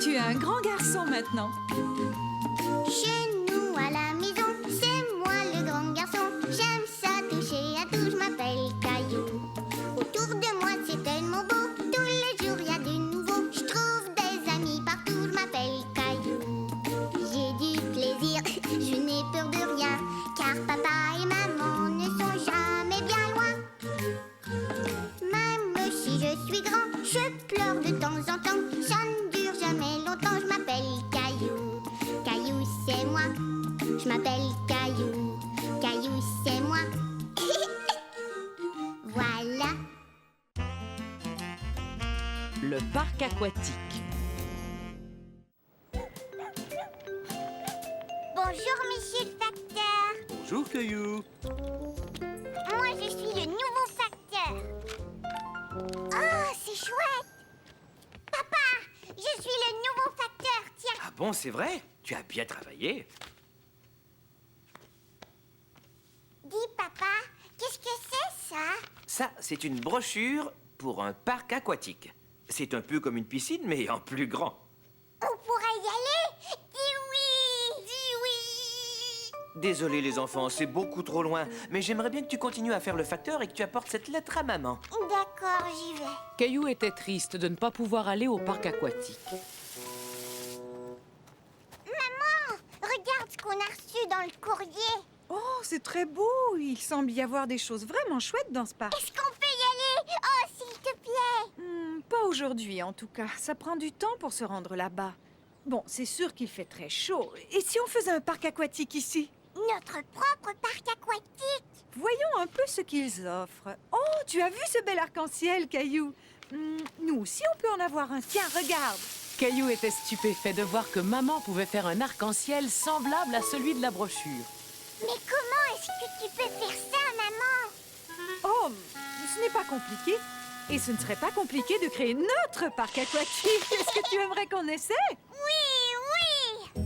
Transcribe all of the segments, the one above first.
Tu es un grand garçon maintenant. Chez nous à la maison, c'est moi le grand garçon. J'aime ça toucher à tout, je m'appelle Caillou. Autour de moi c'est tellement beau, tous les jours il y a du nouveau. Je trouve des amis partout, je m'appelle Caillou. J'ai du plaisir, je n'ai peur de rien, car papa et maman ne sont jamais bien loin. Même si je suis grand, je pleure de temps en temps. Ça ne dure jamais longtemps, je m'appelle Caillou. Caillou c'est moi, je m'appelle Caillou. Caillou c'est moi. Voilà. Le parc aquatique. Bonjour monsieur le facteur. Bonjour, Caillou. Moi je suis le nouveau facteur. Oh, c'est chouette. Papa, je suis le nouveau facteur, tiens. Ah bon, c'est vrai? Tu as bien travaillé. Dis papa, qu'est-ce que c'est ça? Ça, c'est une brochure pour un parc aquatique. C'est un peu comme une piscine, mais en plus grand. On pourrait y aller? Dis oui. Dis oui. Désolé, les enfants, c'est beaucoup trop loin. Mais j'aimerais bien que tu continues à faire le facteur et que tu apportes cette lettre à maman. D'accord, j'y vais. Caillou était triste de ne pas pouvoir aller au parc aquatique. Maman, regarde ce qu'on a reçu dans le courrier. Oh, c'est très beau. Il semble y avoir des choses vraiment chouettes dans ce parc. Est-ce qu'on peut y aller? Oh, s'il te plaît. Pas aujourd'hui, en tout cas. Ça prend du temps pour se rendre là-bas. Bon, c'est sûr qu'il fait très chaud. Et si on faisait un parc aquatique ici? Notre propre parc aquatique. Voyons un peu ce qu'ils offrent. Oh, tu as vu ce bel arc-en-ciel, Caillou? Nous aussi, on peut en avoir un. Tiens, regarde. Caillou était stupéfait de voir que maman pouvait faire un arc-en-ciel semblable à celui de la brochure. Mais comment est-ce que tu peux faire ça, maman? Oh, ce n'est pas compliqué. Et ce ne serait pas compliqué de créer notre parc aquatique. Est-ce que tu aimerais qu'on essaie? Oui, oui.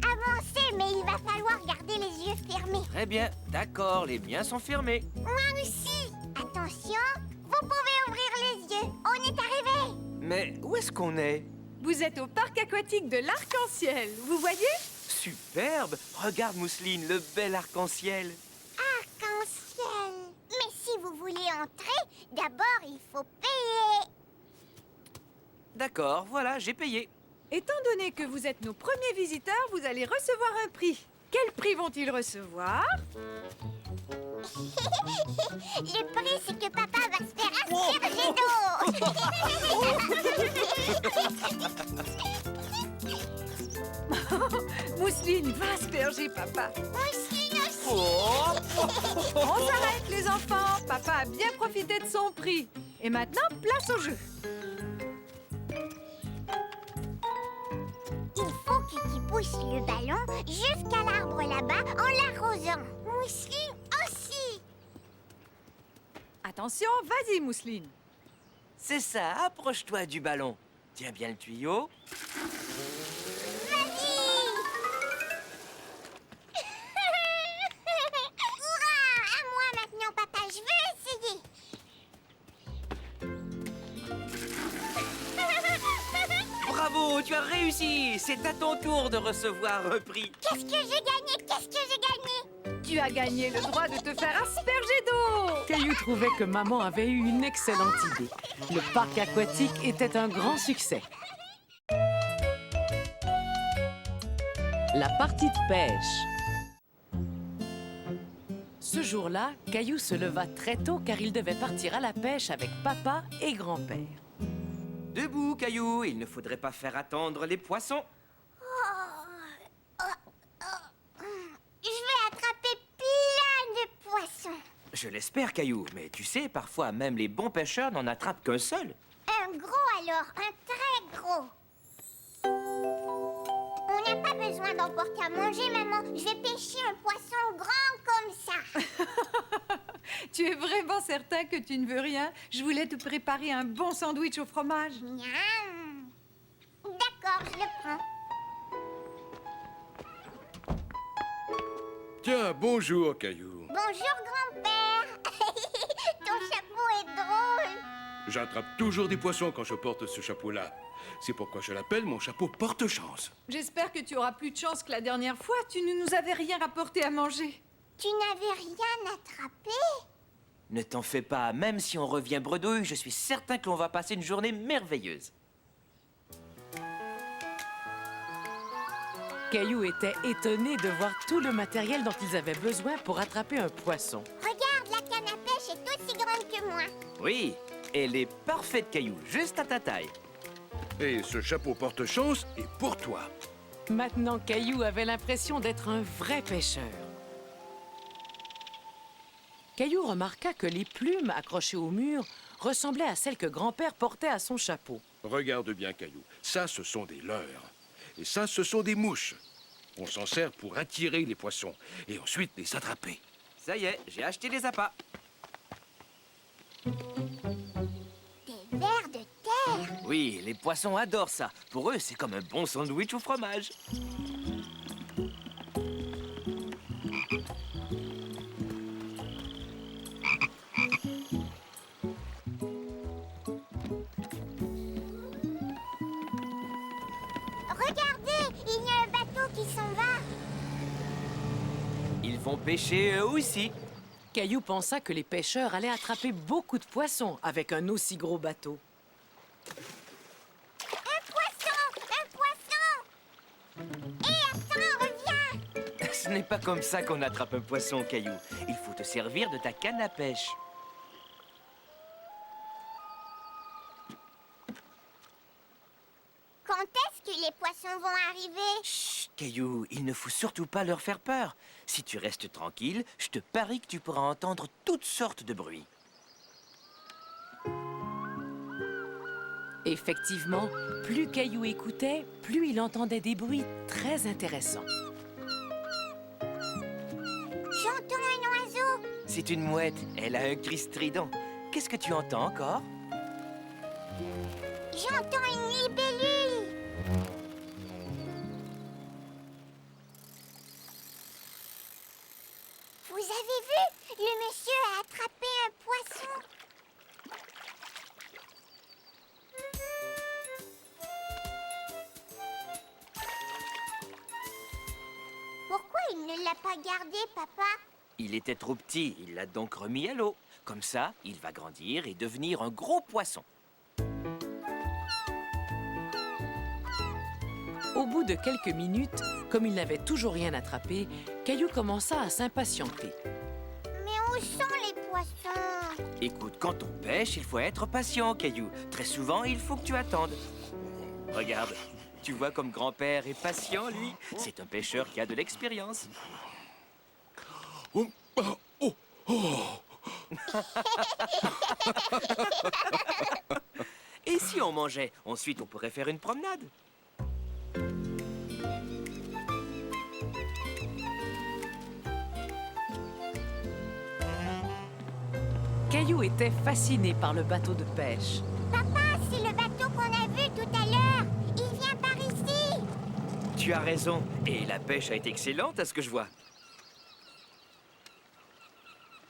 Avancez, mais il va falloir garder les yeux fermés. Très bien, d'accord, les miens sont fermés. Moi aussi. Attention, vous pouvez ouvrir les yeux. On est arrivé. Mais où est-ce qu'on est? Vous êtes au parc aquatique de l'Arc-en-Ciel. Vous voyez? Superbe! Regarde, Mousseline, le bel arc-en-ciel. Arc-en-ciel. Mais si vous voulez entrer, d'abord il faut payer. D'accord, voilà, j'ai payé. Étant donné que vous êtes nos premiers visiteurs, vous allez recevoir un prix. Quel prix vont-ils recevoir? Le prix, c'est que papa va se faire asperger d'eau. Mousseline va asperger papa. Mousseline aussi. On s'arrête, les enfants. Papa a bien profité de son prix. Et maintenant, place au jeu. Il faut que tu pousses le ballon jusqu'à l'arbre là-bas en l'arrosant. Mousseline aussi. Attention, vas-y, Mousseline. C'est ça, approche-toi du ballon. Tiens bien le tuyau. Vas-y. Hurrah! À moi maintenant, papa. Je veux essayer. Bravo, tu as réussi. C'est à ton tour de recevoir un prix. Qu'est-ce que j'ai gagné? Qu'est-ce que j'ai gagné? Tu as gagné le droit de te faire asperger d'eau. Caillou trouvait que maman avait eu une excellente idée. Le parc aquatique était un grand succès. La partie de pêche. Ce jour-là, Caillou se leva très tôt car il devait partir à la pêche avec papa et grand-père. Debout, Caillou, il ne faudrait pas faire attendre les poissons. Je vais attraper plein de poissons. Je l'espère, Caillou, mais tu sais, parfois même les bons pêcheurs n'en attrapent qu'un seul. Un gros alors, un très gros. On n'a pas besoin d'emporter à manger, maman. Je vais pêcher un poisson grand comme ça. Tu es vraiment certain que tu ne veux rien? Je voulais te préparer un bon sandwich au fromage. Miam. D'accord, je le prends. Tiens, bonjour, Caillou. Bonjour, grand-père. Ton chapeau J'attrape toujours des poissons quand je porte ce chapeau-là. C'est pourquoi je l'appelle mon chapeau porte-chance. J'espère que tu auras plus de chance que la dernière fois. Tu ne nous avais rien rapporté à manger. Tu n'avais rien attrapé? Ne t'en fais pas, même si on revient bredouille, je suis certain que l'on va passer une journée merveilleuse. Caillou était étonné de voir tout le matériel dont ils avaient besoin pour attraper un poisson. Regarde, la canne à pêche est aussi grande que moi. Oui, elle est parfaite, Caillou, juste à ta taille. Et ce chapeau porte-chance est pour toi. Maintenant, Caillou avait l'impression d'être un vrai pêcheur. Caillou remarqua que les plumes accrochées au mur ressemblaient à celles que grand-père portait à son chapeau. Regarde bien, Caillou. Ça, ce sont des leurres. Et ça, ce sont des mouches. On s'en sert pour attirer les poissons et ensuite les attraper. Ça y est, j'ai acheté les appâts. Des vers de terre. Oui, les poissons adorent ça. Pour eux, c'est comme un bon sandwich au fromage. Regardez, il y a un bateau qui s'en va. Ils vont pêcher eux aussi. Caillou pensa que les pêcheurs allaient attraper beaucoup de poissons avec un aussi gros bateau. Un poisson! Un poisson! Hé, attends, reviens! Ce n'est pas comme ça qu'on attrape un poisson, Caillou. Il faut te servir de ta canne à pêche. Quand est-ce que les poissons vont arriver? Chut, Caillou, il ne faut surtout pas leur faire peur. Si tu restes tranquille, je te parie que tu pourras entendre toutes sortes de bruits. Effectivement, plus Caillou écoutait, plus il entendait des bruits très intéressants. J'entends un oiseau. C'est une mouette, elle a un cri strident. Qu'est-ce que tu entends encore? J'entends une libellule. Vous avez vu? Le monsieur a attrapé un poisson. Pourquoi il ne l'a pas gardé, papa? Il était trop petit, il l'a donc remis à l'eau. Comme ça, il va grandir et devenir un gros poisson. Au bout de quelques minutes, comme il n'avait toujours rien attrapé, Caillou commença à s'impatienter. Mais où sont les poissons? Écoute, quand on pêche, il faut être patient, Caillou. Très souvent, il faut que tu attendes. Regarde, tu vois comme grand-père est patient, lui. C'est un pêcheur qui a de l'expérience. Oh, oh, oh. Et si on mangeait? Ensuite, on pourrait faire une promenade. Caillou était fasciné par le bateau de pêche. Papa, c'est le bateau qu'on a vu tout à l'heure. Il vient par ici. Tu as raison. Et la pêche a été excellente, à ce que je vois.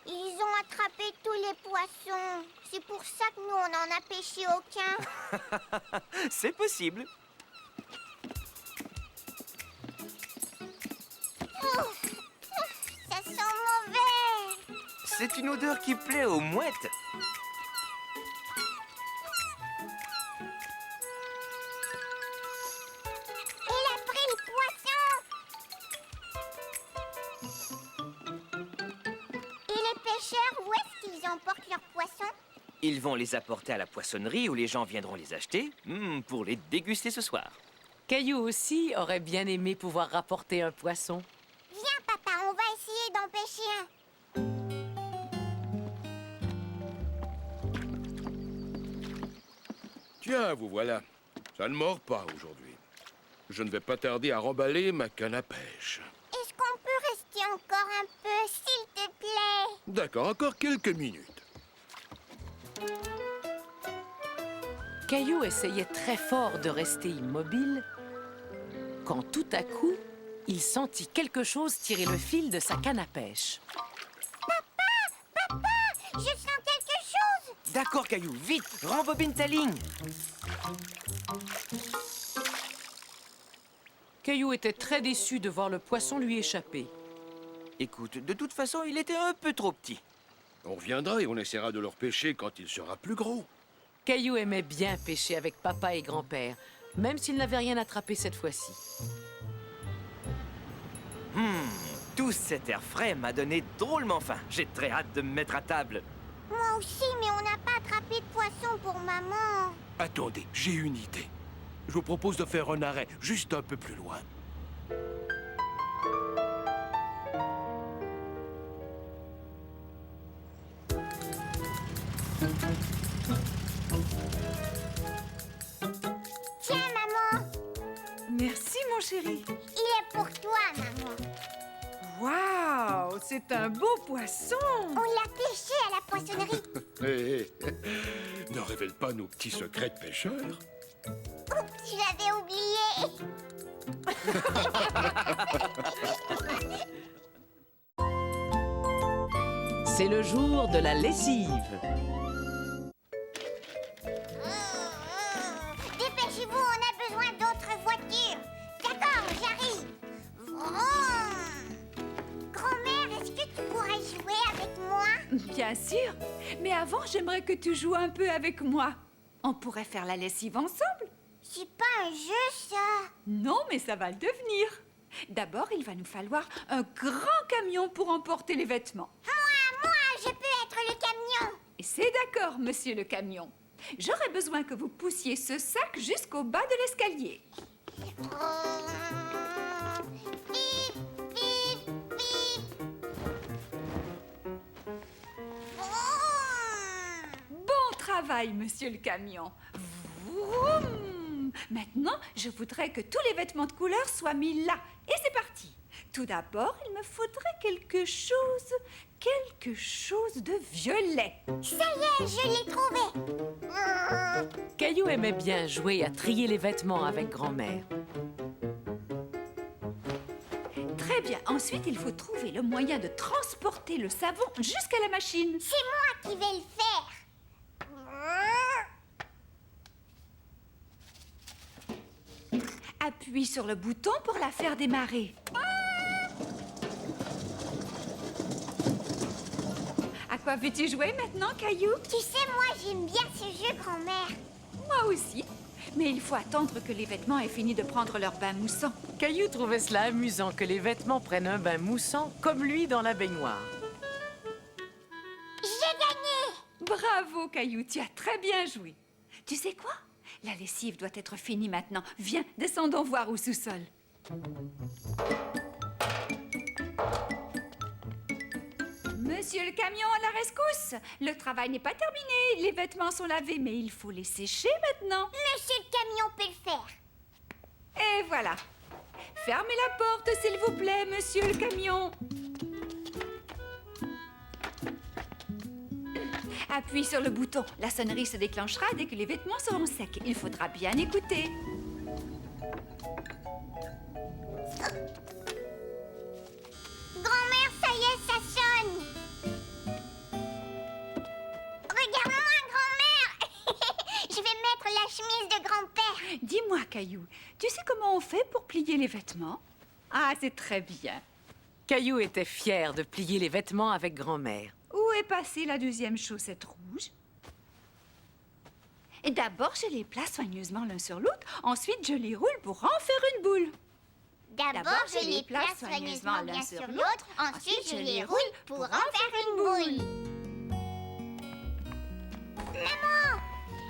Ils ont attrapé tous les poissons. C'est pour ça que nous, on n'en a pêché aucun. C'est possible. Ça sent mauvais. C'est une odeur qui plaît aux mouettes. Il a pris le poisson. Et les pêcheurs, où est-ce qu'ils emportent leurs poissons? Ils vont les apporter à la poissonnerie où les gens viendront les acheter pour les déguster ce soir. Caillou aussi aurait bien aimé pouvoir rapporter un poisson. Viens, papa, on va essayer d'en pêcher un. Tiens, vous voilà. Ça ne mord pas aujourd'hui. Je ne vais pas tarder à remballer ma canne à pêche. Est-ce qu'on peut rester encore un peu, s'il te plaît? D'accord, encore quelques minutes. Caillou essayait très fort de rester immobile, quand tout à coup, il sentit quelque chose tirer le fil de sa canne à pêche. Papa, je sens quelque chose. D'accord, Caillou, vite, rembobine ta ligne. Caillou était très déçu de voir le poisson lui échapper. Écoute, de toute façon, il était un peu trop petit. On reviendra et on essaiera de le repêcher quand il sera plus gros. Caillou aimait bien pêcher avec papa et grand-père, même s'il n'avait rien attrapé cette fois-ci. Tout cet air frais m'a donné drôlement faim. J'ai très hâte de me mettre à table. Moi aussi, mais on n'a pas attrapé de poisson pour maman. Attendez, j'ai une idée. Je vous propose de faire un arrêt juste un peu plus loin. Tiens, maman, Merci, mon chéri. il est pour toi, maman. Waouh, c'est un beau poisson. On l'a pêché à la poissonnerie. Hé, ne révèle pas nos petits secrets de pêcheurs. Oups, j'avais oublié. C'est le jour de la lessive. Dépêchez-vous, on a besoin d'autres voitures. D'accord, j'arrive. Vroom. Grand-mère, est-ce que tu pourrais jouer avec moi? Bien sûr, mais avant, j'aimerais que tu joues un peu avec moi. On pourrait faire la lessive ensemble. C'est pas un jeu, ça. Non, mais ça va le devenir. D'abord, il va nous falloir un grand camion pour emporter les vêtements. Moi, je peux être le camion. Et c'est d'accord, monsieur le camion. J'aurais besoin que vous poussiez ce sac jusqu'au bas de l'escalier. Bip, bip, bip. Bon travail, monsieur le camion. Vroom. Maintenant, je voudrais que tous les vêtements de couleur soient mis là. Et c'est parti. Tout d'abord, il me faudrait quelque chose de violet. Ça y est, je l'ai trouvé. Caillou aimait bien jouer à trier les vêtements avec grand-mère. Très bien. Ensuite, il faut trouver le moyen de transporter le savon jusqu'à la machine. C'est moi qui vais le faire. Appuie sur le bouton pour la faire démarrer. À quoi veux-tu jouer maintenant, Caillou? Tu sais, moi, j'aime bien ce jeu, grand-mère. Moi aussi. Mais il faut attendre que les vêtements aient fini de prendre leur bain moussant. Caillou trouvait cela amusant que les vêtements prennent un bain moussant comme lui dans la baignoire. J'ai gagné. Bravo, Caillou, tu as très bien joué. Tu sais quoi? La lessive doit être finie maintenant. Viens, descendons voir au sous-sol. Monsieur le camion, à la rescousse! Le travail n'est pas terminé. Les vêtements sont lavés, mais il faut les sécher maintenant. Monsieur le camion peut le faire. Et voilà. Fermez la porte, s'il vous plaît, monsieur le camion. Appuie sur le bouton. La sonnerie se déclenchera dès que les vêtements seront secs. Il faudra bien écouter. Grand-mère, ça y est, ça sonne. Regarde-moi, grand-mère. Je vais mettre la chemise de grand-père. Dis-moi, Caillou, tu sais comment on fait pour plier les vêtements? Ah, c'est très bien. Caillou était fier de plier les vêtements avec grand-mère. Où est passée la deuxième chaussette rouge? Et d'abord, je les place soigneusement l'un sur l'autre. Ensuite, je les roule pour en faire une boule. D'abord, je les place soigneusement l'un sur l'autre. Ensuite, je les roule pour en faire une boule. Maman,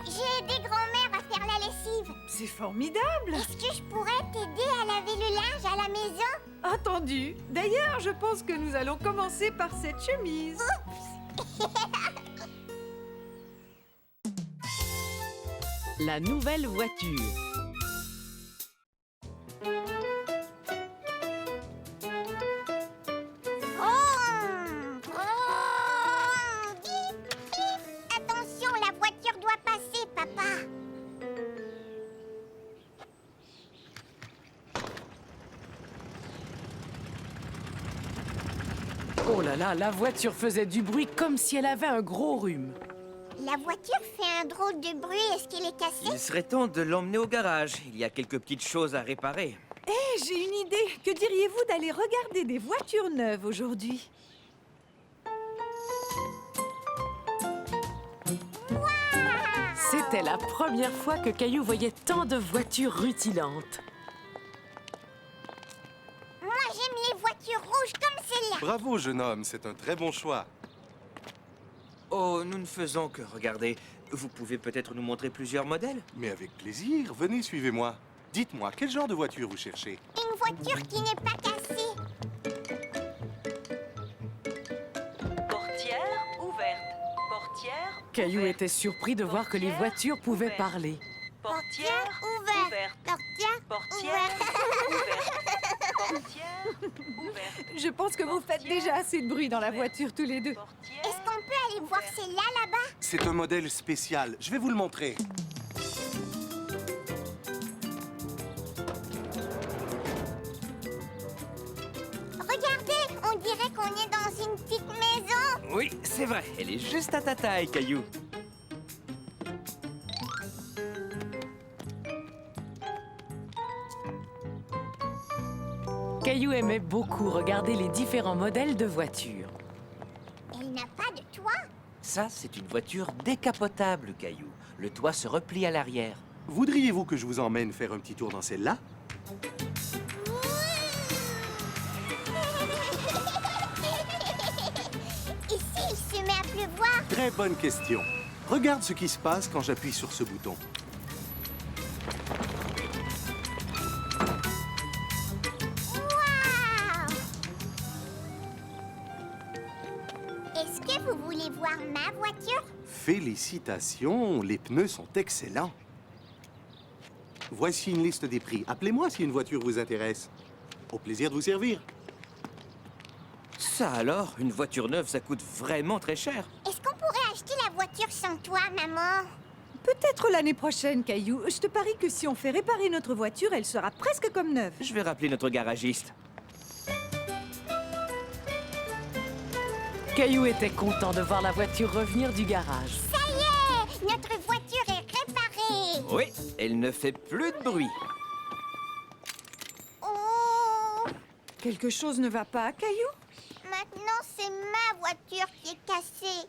j'ai aidé grand-mère à faire la lessive. C'est formidable. Est-ce que je pourrais t'aider à laver le linge à la maison? Entendu. D'ailleurs, je pense que nous allons commencer par cette chemise. La nouvelle voiture. Bip, bip. Attention, la voiture doit passer, papa. Oh là là, la voiture faisait du bruit comme si elle avait un gros rhume. La voiture fait un drôle de bruit. Est-ce qu'elle est cassée? Il serait temps de l'emmener au garage. Il y a quelques petites choses à réparer. Eh, j'ai une idée. Que diriez-vous d'aller regarder des voitures neuves aujourd'hui? C'était la première fois que Caillou voyait tant de voitures rutilantes. Moi, j'aime les voitures rouges comme celle-là. Bravo, jeune homme, c'est un très bon choix. Oh, nous ne faisons que regarder. Vous pouvez peut-être nous montrer plusieurs modèles? Mais avec plaisir, venez, suivez-moi. Dites-moi, quel genre de voiture vous cherchez? Une voiture qui n'est pas cassée. Portière ouverte. Portière Caillou ouverte. était surpris de voir que les voitures pouvaient ouverte. parler. Portière ouverte. ouverte. Portière Portière ouverte. ouverte. Portière ouverte. Je pense que vous faites déjà assez de bruit dans la voiture tous les deux. Portière Est-ce qu'on peut aller voir celle-là, là-bas? C'est un modèle spécial. Je vais vous le montrer. Regardez, on dirait qu'on est dans une petite maison. Oui, c'est vrai. Elle est juste à ta taille, Caillou. Caillou aimait beaucoup regarder les différents modèles de voitures. Elle n'a pas de toit. Ça, c'est une voiture décapotable, Caillou. Le toit se replie à l'arrière. Voudriez-vous que je vous emmène faire un petit tour dans celle-là? Ici, il se met à pleuvoir. Très bonne question. Regarde ce qui se passe quand j'appuie sur ce bouton. Waouh! Est-ce que vous voulez voir ma voiture? Félicitations, les pneus sont excellents. Voici une liste des prix. Appelez-moi si une voiture vous intéresse. Au plaisir de vous servir. Ça alors, une voiture neuve, ça coûte vraiment très cher. Est-ce qu'on pourrait acheter la voiture sans toi, maman? Peut-être l'année prochaine, Caillou. Je te parie que si on fait réparer notre voiture, elle sera presque comme neuve. Je vais rappeler notre garagiste. Caillou était content de voir la voiture revenir du garage. Ça y est! Notre voiture est réparée! Oui, elle ne fait plus de bruit. Oh! Quelque chose ne va pas, Caillou? Maintenant, c'est ma voiture qui est cassée.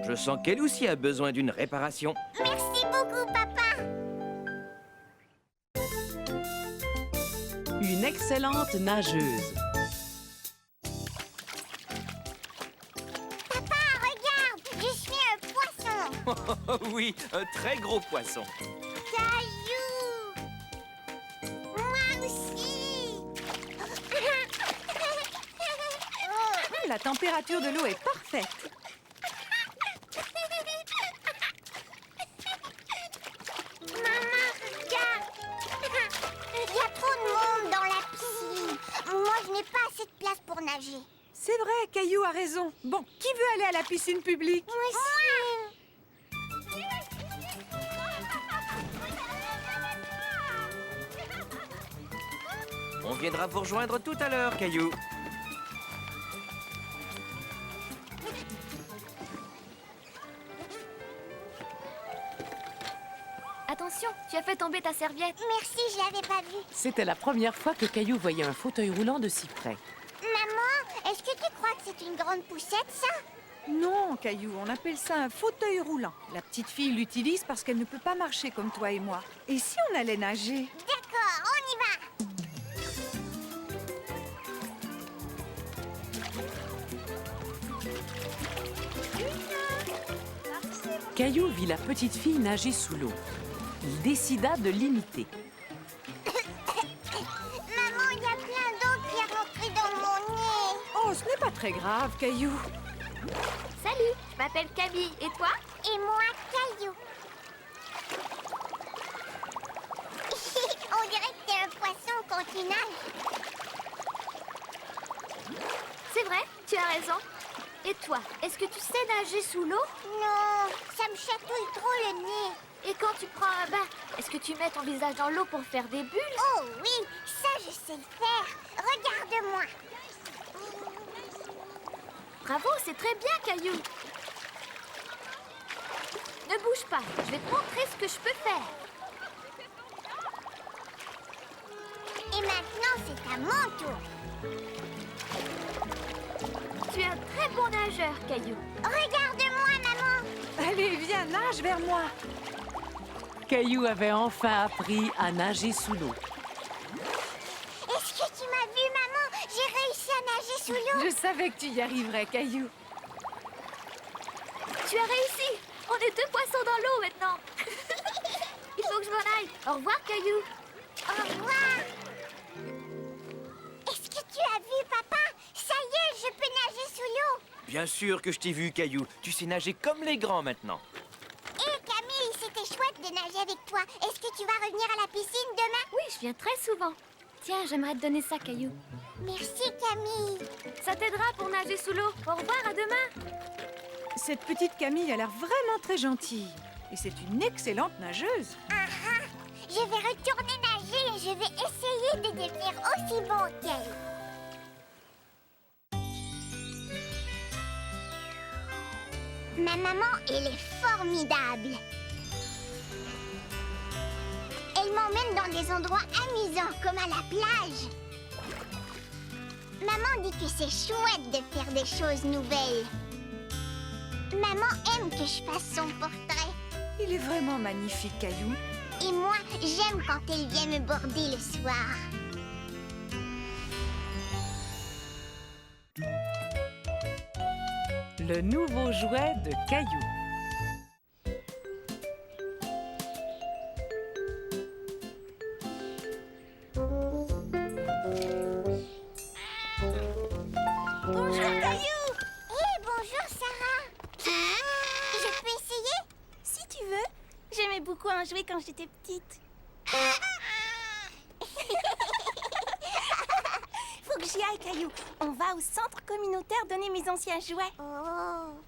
Je sens qu'elle aussi a besoin d'une réparation. Merci beaucoup, papa! Une excellente nageuse. Papa, regarde! Je suis un poisson! Oh oui, un très gros poisson. Caillou! Moi aussi! La température de l'eau est parfaite. Maman, regarde! Il y a trop de monde dans la piscine. Moi, je n'ai pas assez de place pour nager. C'est vrai, Caillou a raison. Bon, qui veut aller à la piscine publique? Moi aussi! On viendra vous rejoindre tout à l'heure, Caillou. Attention, tu as fait tomber ta serviette. Merci, je l'avais pas vu. C'était la première fois que Caillou voyait un fauteuil roulant de si près. Maman, est-ce que tu crois que c'est une grande poussette, ça? Non, Caillou, on appelle ça un fauteuil roulant. La petite fille l'utilise parce qu'elle ne peut pas marcher comme toi et moi. Et si on allait nager? D'accord, on y va! Caillou vit la petite fille nager sous l'eau. Il décida de l'imiter. Maman, il y a plein d'eau qui est rentrée dans mon nez. Oh, ce n'est pas très grave, Caillou. Salut, je m'appelle Camille. Et toi? Et moi, Caillou. On dirait que t'es un poisson quand tu nages. C'est vrai, tu as raison. Et toi, est-ce que tu sais nager sous l'eau? Non, ça me chatouille trop le nez. Et quand tu prends un bain, est-ce que tu mets ton visage dans l'eau pour faire des bulles? Oh oui, ça je sais le faire. Regarde-moi. Bravo, c'est très bien, Caillou. bouge pas. Je vais te montrer ce que je peux faire. Et maintenant, c'est à mon tour. Tu es un très bon nageur, Caillou. Regarde-moi, maman. Allez, viens, nage vers moi. Caillou avait enfin appris à nager sous l'eau. Est-ce que tu m'as vu, maman? J'ai réussi à nager sous l'eau. Je savais que tu y arriverais, Caillou. Tu as réussi. On est 2 poissons dans l'eau maintenant. Il faut que je m'en aille. Au revoir, Caillou. Au revoir. Est-ce que tu as vu, papa? Ça y est, je peux nager sous l'eau. Bien sûr que je t'ai vu, Caillou. Tu sais nager comme les grands maintenant. Hé, Camille, c'était chouette de nager avec toi. Est-ce que tu vas revenir à la piscine demain? Oui, je viens très souvent. Tiens, j'aimerais te donner ça, Caillou. Merci, Camille. Ça t'aidera pour nager sous l'eau. Au revoir, à demain. Cette petite Camille a l'air vraiment très gentille. Et c'est une excellente nageuse. Je vais retourner nager et je vais essayer de devenir aussi bon qu'elle. Ma maman, elle est formidable. Elle m'emmène dans des endroits amusants, comme à la plage. Maman dit que c'est chouette de faire des choses nouvelles. Maman aime que je fasse son portrait. Il est vraiment magnifique, Caillou. Et moi, j'aime quand elle vient me border le soir. Le nouveau jouet de Caillou. Bonjour, Caillou. Hé, bonjour, Sarah. Je peux essayer? Si tu veux. J'aimais beaucoup en jouer quand j'étais petite. Faut que j'y aille, Caillou. On va au centre communautaire donner mes anciens jouets. Oh.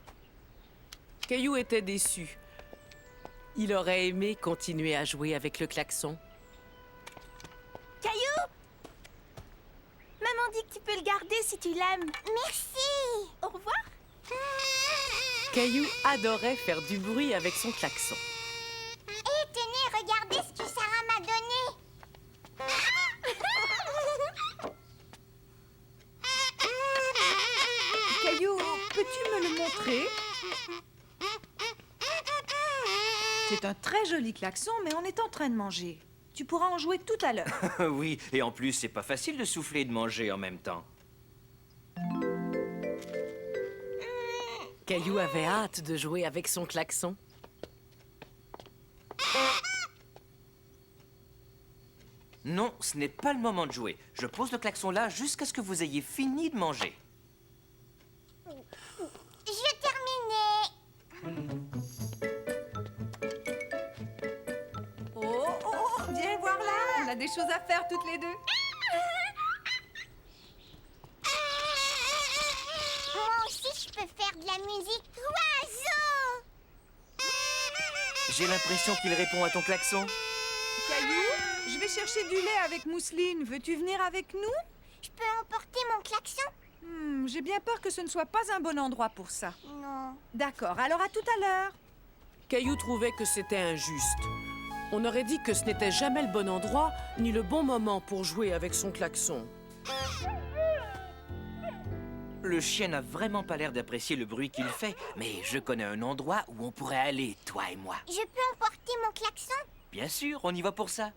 Caillou était déçu. Il aurait aimé continuer à jouer avec le klaxon. Caillou! Maman dit que tu peux le garder si tu l'aimes. Merci. Au revoir. Caillou adorait faire du bruit avec son klaxon. Hé, tenez, regardez ce que Sarah m'a donné. Caillou, peux-tu me le montrer? C'est un très joli klaxon, mais on est en train de manger. Tu pourras en jouer tout à l'heure. Oui, et en plus, c'est pas facile de souffler et de manger en même temps. Caillou avait hâte de jouer avec son klaxon. Non, ce n'est pas le moment de jouer. Je pose le klaxon là jusqu'à ce que vous ayez fini de manger. Je terminais. Oh, viens voir là. On a des choses à faire toutes les deux. Moi aussi, je peux faire de la musique. Oiseau! J'ai l'impression qu'il répond à ton klaxon. Caillou, je vais chercher du lait avec mousseline. Veux-tu venir avec nous? Je peux emporter mon klaxon? J'ai bien peur que ce ne soit pas un bon endroit pour ça. Non. D'accord, alors à tout à l'heure. Caillou trouvait que c'était injuste. On aurait dit que ce n'était jamais le bon endroit ni le bon moment pour jouer avec son klaxon. Le chien n'a vraiment pas l'air d'apprécier le bruit qu'il fait, mais je connais un endroit où on pourrait aller, toi et moi. Je peux emporter mon klaxon? Bien sûr, on y va pour ça.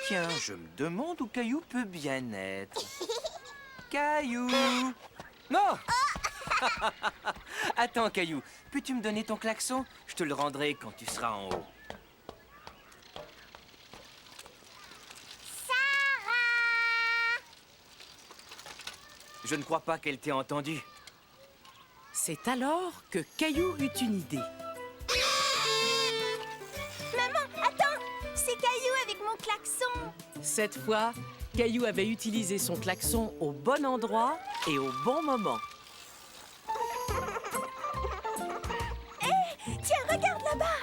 Tiens, je me demande où Caillou peut bien être. Caillou! Non! Attends, Caillou, peux-tu me donner ton klaxon? Je te le rendrai quand tu seras en haut. Sarah! Je ne crois pas qu'elle t'ait entendu. C'est alors que Caillou eut une idée. Maman, attends! C'est Caillou avec mon klaxon! Cette fois, Caillou avait utilisé son klaxon au bon endroit et au bon moment. Tiens, regarde là-bas!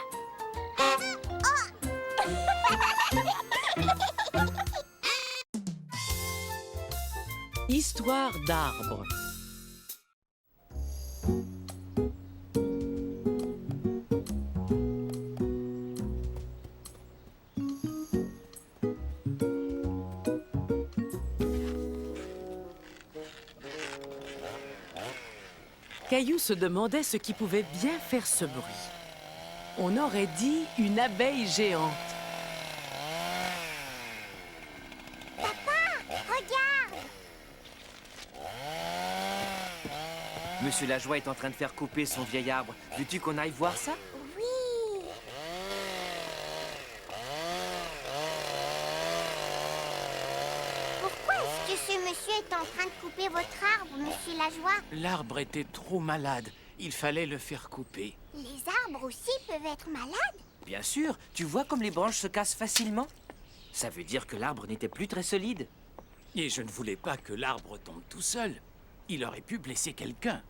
Histoire d'arbres. Caillou se demandait ce qui pouvait bien faire ce bruit. On aurait dit une abeille géante. Regarde! Monsieur Lajoie est en train de faire couper son vieil arbre. Veux-tu qu'on aille voir ça? Oui! Pourquoi est-ce que ce monsieur est en train de couper votre arbre, monsieur Lajoie? L'arbre était trop malade. Il fallait le faire couper. Les arbres aussi peuvent être malades? Bien sûr, tu vois comme les branches se cassent facilement? Ça veut dire que l'arbre n'était plus très solide. Et je ne voulais pas que l'arbre tombe tout seul. Il aurait pu blesser quelqu'un.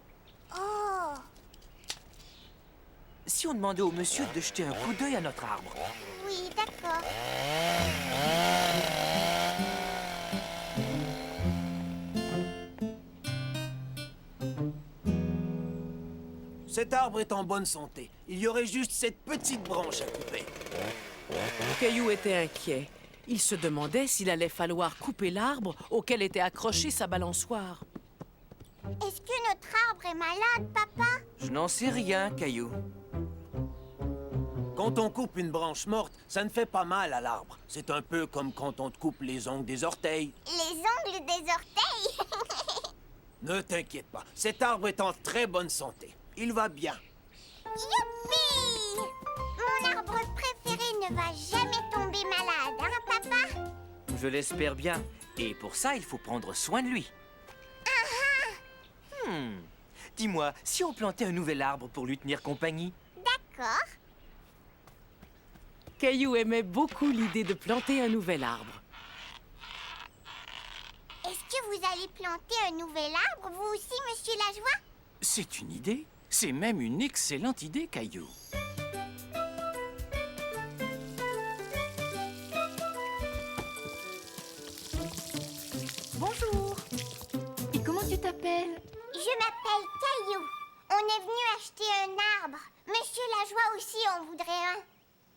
Oh! Si on demandait au monsieur de jeter un coup d'œil à notre arbre. Oui, d'accord. Cet arbre est en bonne santé. Il y aurait juste cette petite branche à couper. Caillou était inquiet. Il se demandait s'il allait falloir couper l'arbre auquel était accrochée sa balançoire. Est-ce que notre arbre est malade, papa? Je n'en sais rien, Caillou. Quand on coupe une branche morte, ça ne fait pas mal à l'arbre. C'est un peu comme quand on te coupe les ongles des orteils. Les ongles des orteils? Ne t'inquiète pas, cet arbre est en très bonne santé. Il va bien. Youpi! Mon arbre préféré ne va jamais tomber malade, hein, papa? Je l'espère bien. Et pour ça, il faut prendre soin de lui. Dis-moi, si on plantait un nouvel arbre pour lui tenir compagnie? D'accord. Caillou aimait beaucoup l'idée de planter un nouvel arbre. Est-ce que vous allez planter un nouvel arbre, vous aussi, monsieur Lajoie? C'est une idée. C'est même une excellente idée, Caillou. Bonjour. Et comment tu t'appelles? Je m'appelle Caillou. On est venu acheter un arbre. Monsieur Lajoie aussi en voudrait un.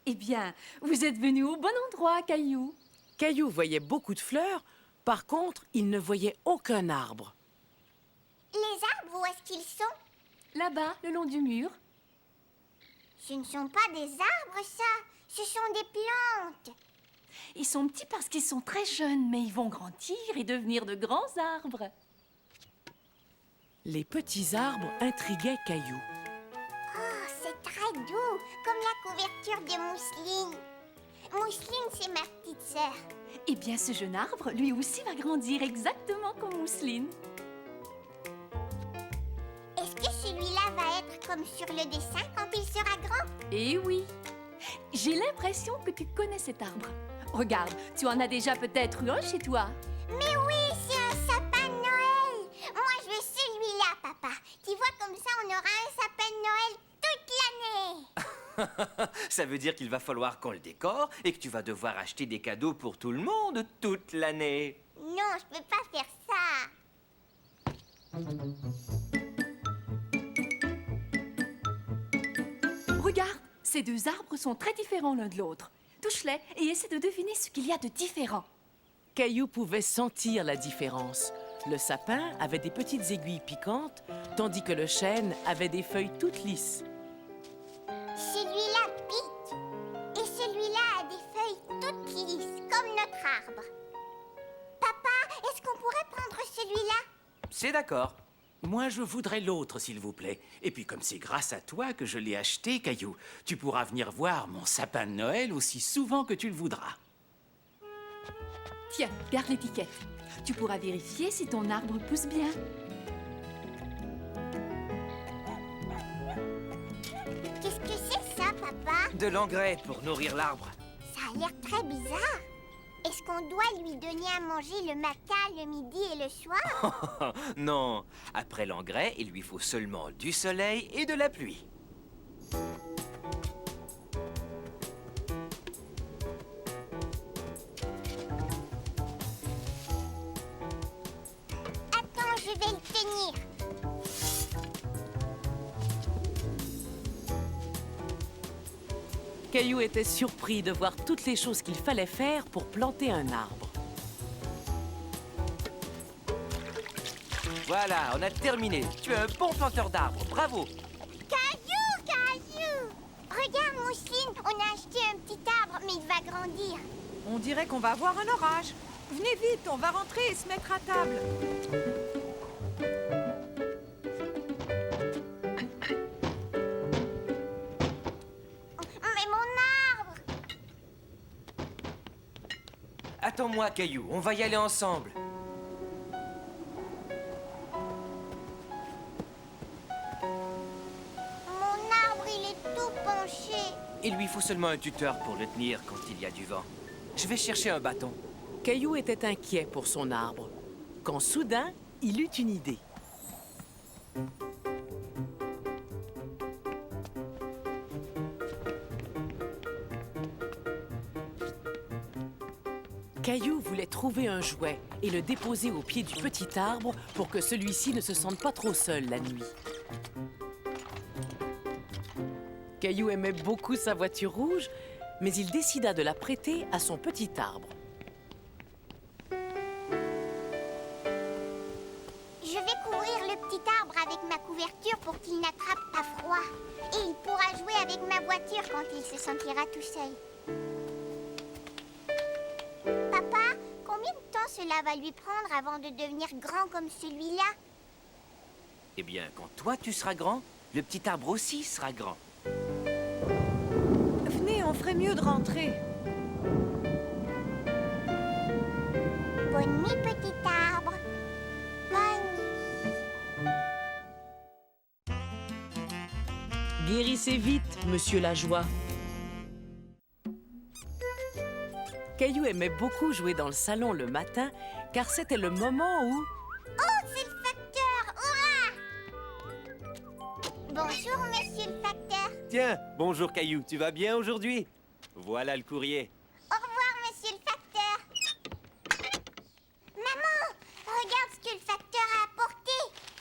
Eh bien, vous êtes venu au bon endroit, Caillou. Caillou voyait beaucoup de fleurs. Par contre, il ne voyait aucun arbre. Les arbres, où est-ce qu'ils sont? Là-bas, le long du mur. Ce ne sont pas des arbres, ça. Ce sont des plantes. Ils sont petits parce qu'ils sont très jeunes, mais ils vont grandir et devenir de grands arbres. Les petits arbres intriguaient Caillou. Oh, c'est très doux, comme la couverture de Mousseline. Mousseline, c'est ma petite sœur. Eh bien, ce jeune arbre, lui aussi, va grandir exactement comme Mousseline. Est-ce que celui-là va être comme sur le dessin quand il sera grand? Eh oui. J'ai l'impression que tu connais cet arbre. Regarde, tu en as déjà peut-être eu un chez toi. Mais oui, c'est un sapin de Noël. Moi, je veux celui-là, papa. Tu vois, comme ça, on aura un sapin de Noël toute l'année. Ça veut dire qu'il va falloir qu'on le décore et que tu vas devoir acheter des cadeaux pour tout le monde toute l'année. Non, je peux pas faire ça. Regarde, ces deux arbres sont très différents l'un de l'autre. Touche-les et essaie de deviner ce qu'il y a de différent. Caillou pouvait sentir la différence. Le sapin avait des petites aiguilles piquantes, tandis que le chêne avait des feuilles toutes lisses. Celui-là pique. Et celui-là a des feuilles toutes lisses, comme notre arbre. Papa, est-ce qu'on pourrait prendre celui-là? C'est d'accord. Moi, je voudrais l'autre, s'il vous plaît. Et puis, comme c'est grâce à toi que je l'ai acheté, Caillou, tu pourras venir voir mon sapin de Noël aussi souvent que tu le voudras. Tiens, garde l'étiquette. Tu pourras vérifier si ton arbre pousse bien. Qu'est-ce que c'est ça, papa? De l'engrais pour nourrir l'arbre. Ça a l'air très bizarre. Est-ce qu'on doit lui donner à manger le matin, le midi et le soir? Non, après l'engrais, il lui faut seulement du soleil et de la pluie. vais le tenir. Caillou était surpris de voir toutes les choses qu'il fallait faire pour planter un arbre. Voilà, on a terminé. Tu es un bon planteur d'arbres. Bravo. Caillou! Regarde, Mousseline, on a acheté un petit arbre, mais il va grandir. On dirait qu'on va avoir un orage. Venez vite, on va rentrer et se mettre à table. Mais mon arbre! Attends-moi, Caillou. On va y aller ensemble. Mon arbre, il est tout penché. Il lui faut seulement un tuteur pour le tenir quand il y a du vent. Je vais chercher un bâton. Caillou était inquiet pour son arbre, quand soudain, il eut une idée. Caillou voulait trouver un jouet et le déposer au pied du petit arbre pour que celui-ci ne se sente pas trop seul la nuit. Caillou aimait beaucoup sa voiture rouge, mais il décida de la prêter à son petit arbre. Je vais couvrir le petit arbre avec ma couverture pour qu'il n'attrape pas froid. Et il pourra jouer avec ma voiture quand il se sentira tout seul. Papa, combien de temps cela va lui prendre avant de devenir grand comme celui-là? Eh bien, quand toi tu seras grand, le petit arbre aussi sera grand. Venez, on ferait mieux de rentrer. Bonne nuit, petit arbre. Bonne nuit. Guérissez vite, monsieur Lajoie. Caillou aimait beaucoup jouer dans le salon le matin, car c'était le moment où... Oh, c'est le facteur! Hurrah! Bonjour, monsieur le facteur. Tiens, bonjour Caillou, tu vas bien aujourd'hui? Voilà le courrier. Au revoir, monsieur le facteur. Maman, regarde ce que le facteur a apporté.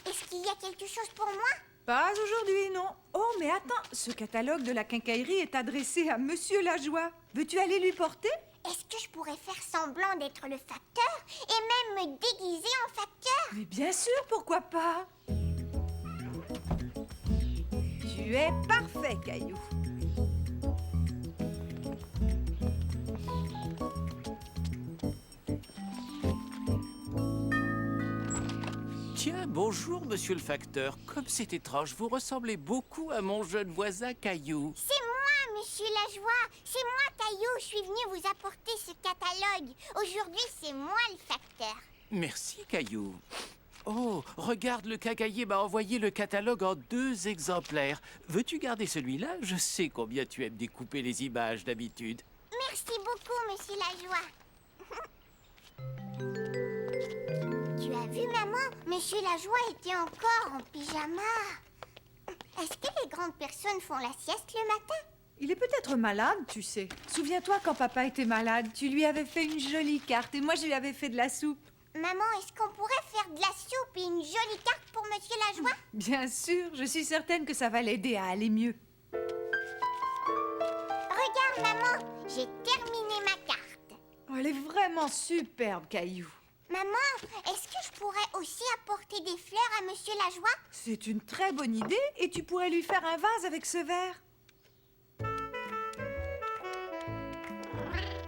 Est-ce qu'il y a quelque chose pour moi? Pas aujourd'hui, non. Oh, mais attends, ce catalogue de la quincaillerie est adressé à Monsieur Lajoie. Veux-tu aller lui porter? Est-ce que je pourrais faire semblant d'être le facteur et même me déguiser en facteur? Mais bien sûr, pourquoi pas? Tu es parfait, Caillou. Tiens, bonjour, monsieur le facteur. Comme c'est étrange, vous ressemblez beaucoup à mon jeune voisin Caillou. C'est moi, monsieur Lajoie. C'est moi, Caillou. Je suis venu vous apporter ce catalogue. Aujourd'hui, c'est moi le facteur. Merci, Caillou. Oh, regarde, le quincaillier m'a envoyé le catalogue en 2 exemplaires. Veux-tu garder celui-là? Je sais combien tu aimes découper les images d'habitude. Merci beaucoup, monsieur Lajoie. Tu as vu, maman? Monsieur Lajoie était encore en pyjama. Est-ce que les grandes personnes font la sieste le matin? Il est peut-être malade, tu sais. Souviens-toi quand papa était malade, tu lui avais fait une jolie carte et moi je lui avais fait de la soupe. Maman, est-ce qu'on pourrait faire de la soupe et une jolie carte pour monsieur Lajoie? Bien sûr, je suis certaine que ça va l'aider à aller mieux. Regarde, maman, j'ai terminé ma carte. Oh, elle est vraiment superbe, Caillou. Maman, est-ce que je pourrais aussi apporter des fleurs à monsieur Lajoie? C'est une très bonne idée et tu pourrais lui faire un vase avec ce verre.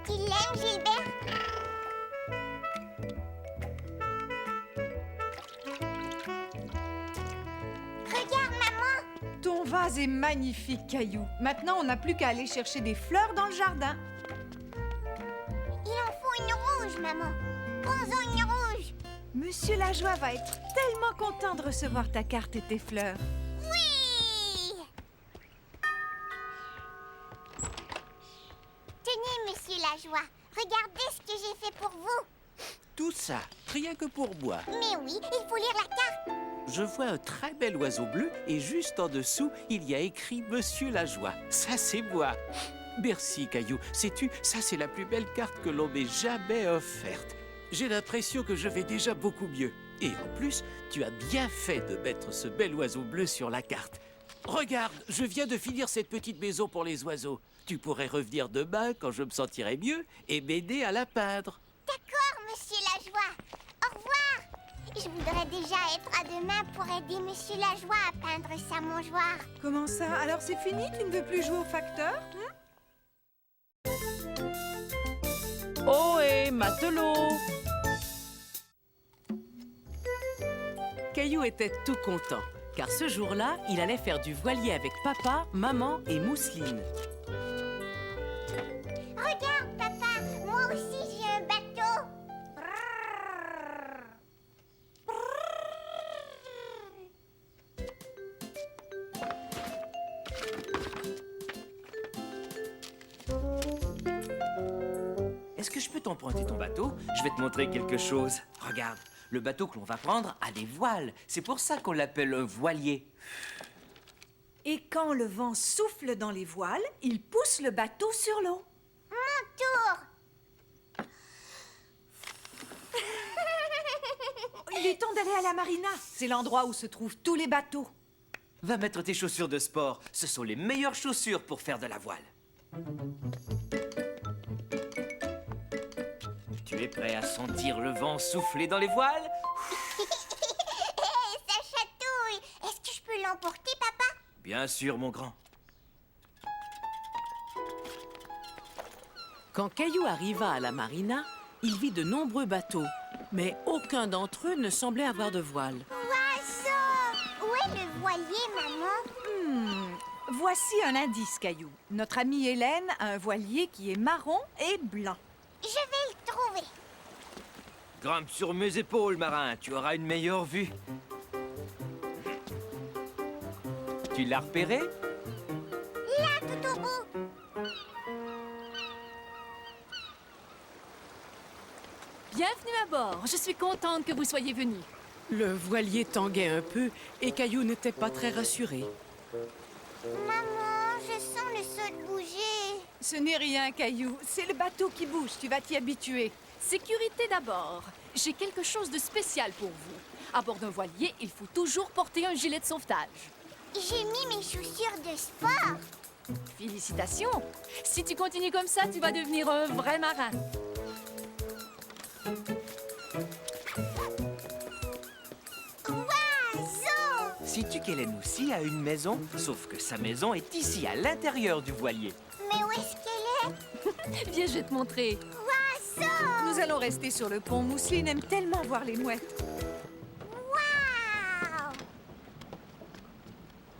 Tu l'aimes, Gilbert? Regarde, maman. Ton vase est magnifique, Caillou. Maintenant, on n'a plus qu'à aller chercher des fleurs dans le jardin. Il en faut une rouge, maman. Prends-en une rouge. Monsieur Lajoie va être tellement content de recevoir ta carte et tes fleurs. Oui! Tenez, monsieur Lajoie. Regardez ce que j'ai fait pour vous. Tout ça, rien que pour moi. Mais oui, il faut lire la carte. Je vois un très bel oiseau bleu et juste en dessous, il y a écrit Monsieur Lajoie. Ça, c'est moi. Merci, Caillou. Sais-tu, ça, c'est la plus belle carte que l'on m'ait jamais offerte. J'ai l'impression que je vais déjà beaucoup mieux. Et en plus, tu as bien fait de mettre ce bel oiseau bleu sur la carte. Regarde, je viens de finir cette petite maison pour les oiseaux. Tu pourrais revenir demain quand je me sentirai mieux et m'aider à la peindre. D'accord, monsieur Lajoie. Au revoir. Je voudrais déjà être à demain pour aider monsieur Lajoie à peindre sa mangeoire. Comment ça? Alors c'est fini? Tu ne veux plus jouer au facteur? Ohé, matelot! Caillou était tout content, car ce jour-là, il allait faire du voilier avec papa, maman et Mousseline. Regarde, papa, moi aussi j'ai un bateau. Est-ce que je peux t'emprunter ton bateau? Je vais te montrer quelque chose. Regarde, le bateau que l'on va prendre a des voiles. C'est pour ça qu'on l'appelle un voilier. Et quand le vent souffle dans les voiles, il pousse le bateau sur l'eau. Mon tour. Il est temps d'aller à la marina. C'est l'endroit où se trouvent tous les bateaux. Va mettre tes chaussures de sport. Ce sont les meilleures chaussures pour faire de la voile. Tu es prêt à sentir le vent souffler dans les voiles? Hé, ça chatouille. Est-ce que je peux l'emporter, papa? Bien sûr, mon grand. Quand Caillou arriva à la marina, il vit de nombreux bateaux, mais aucun d'entre eux ne semblait avoir de voile. Oiseau! Où est le voilier, maman? Voici un indice, Caillou. Notre amie Hélène a un voilier qui est marron et blanc. Je vais le trouver. Grimpe sur mes épaules, marin. Tu auras une meilleure vue. Tu l'as repéré? Là, tout au bout. Bienvenue à bord. Je suis contente que vous soyez venus. Le voilier tanguait un peu et Caillou n'était pas très rassuré. Maman, je sens le sol bouger. Ce n'est rien, Caillou. C'est le bateau qui bouge. Tu vas t'y habituer. Sécurité d'abord. J'ai quelque chose de spécial pour vous. À bord d'un voilier, il faut toujours porter un gilet de sauvetage. J'ai mis mes chaussures de sport. Félicitations. Si tu continues comme ça, tu vas devenir un vrai marin. Oiseau! Sais-tu qu'Hélène aussi a une maison? Sauf que sa maison est ici, à l'intérieur du voilier. Mais où est-ce qu'elle est? Viens, je vais te montrer. Oiseau! Nous allons rester sur le pont. Mousseline aime tellement voir les mouettes. Waouh!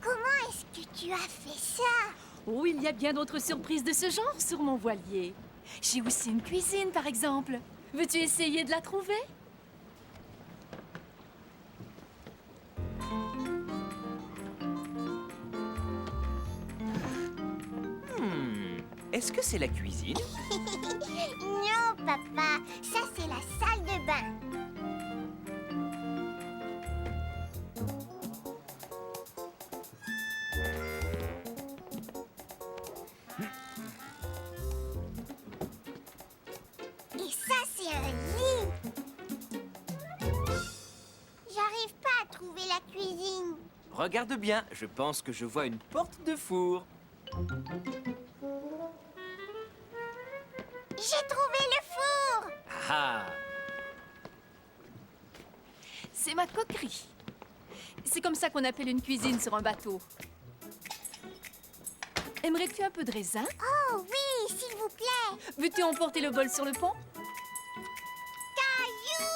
Comment est-ce que tu as fait ça? Oh, il y a bien d'autres surprises de ce genre sur mon voilier. J'ai aussi une cuisine, par exemple. Veux-tu essayer de la trouver? Est-ce que c'est la cuisine? Non, papa. Ça, c'est la salle de bain. Et ça, c'est un lit. J'arrive pas à trouver la cuisine. Regarde bien, je pense que je vois une porte de four. J'ai trouvé le four. Ah! C'est ma coquerie. C'est comme ça qu'on appelle une cuisine sur un bateau. Aimerais-tu un peu de raisin? Oh oui, s'il vous plaît. Veux-tu emporter le bol sur le pont? Caillou!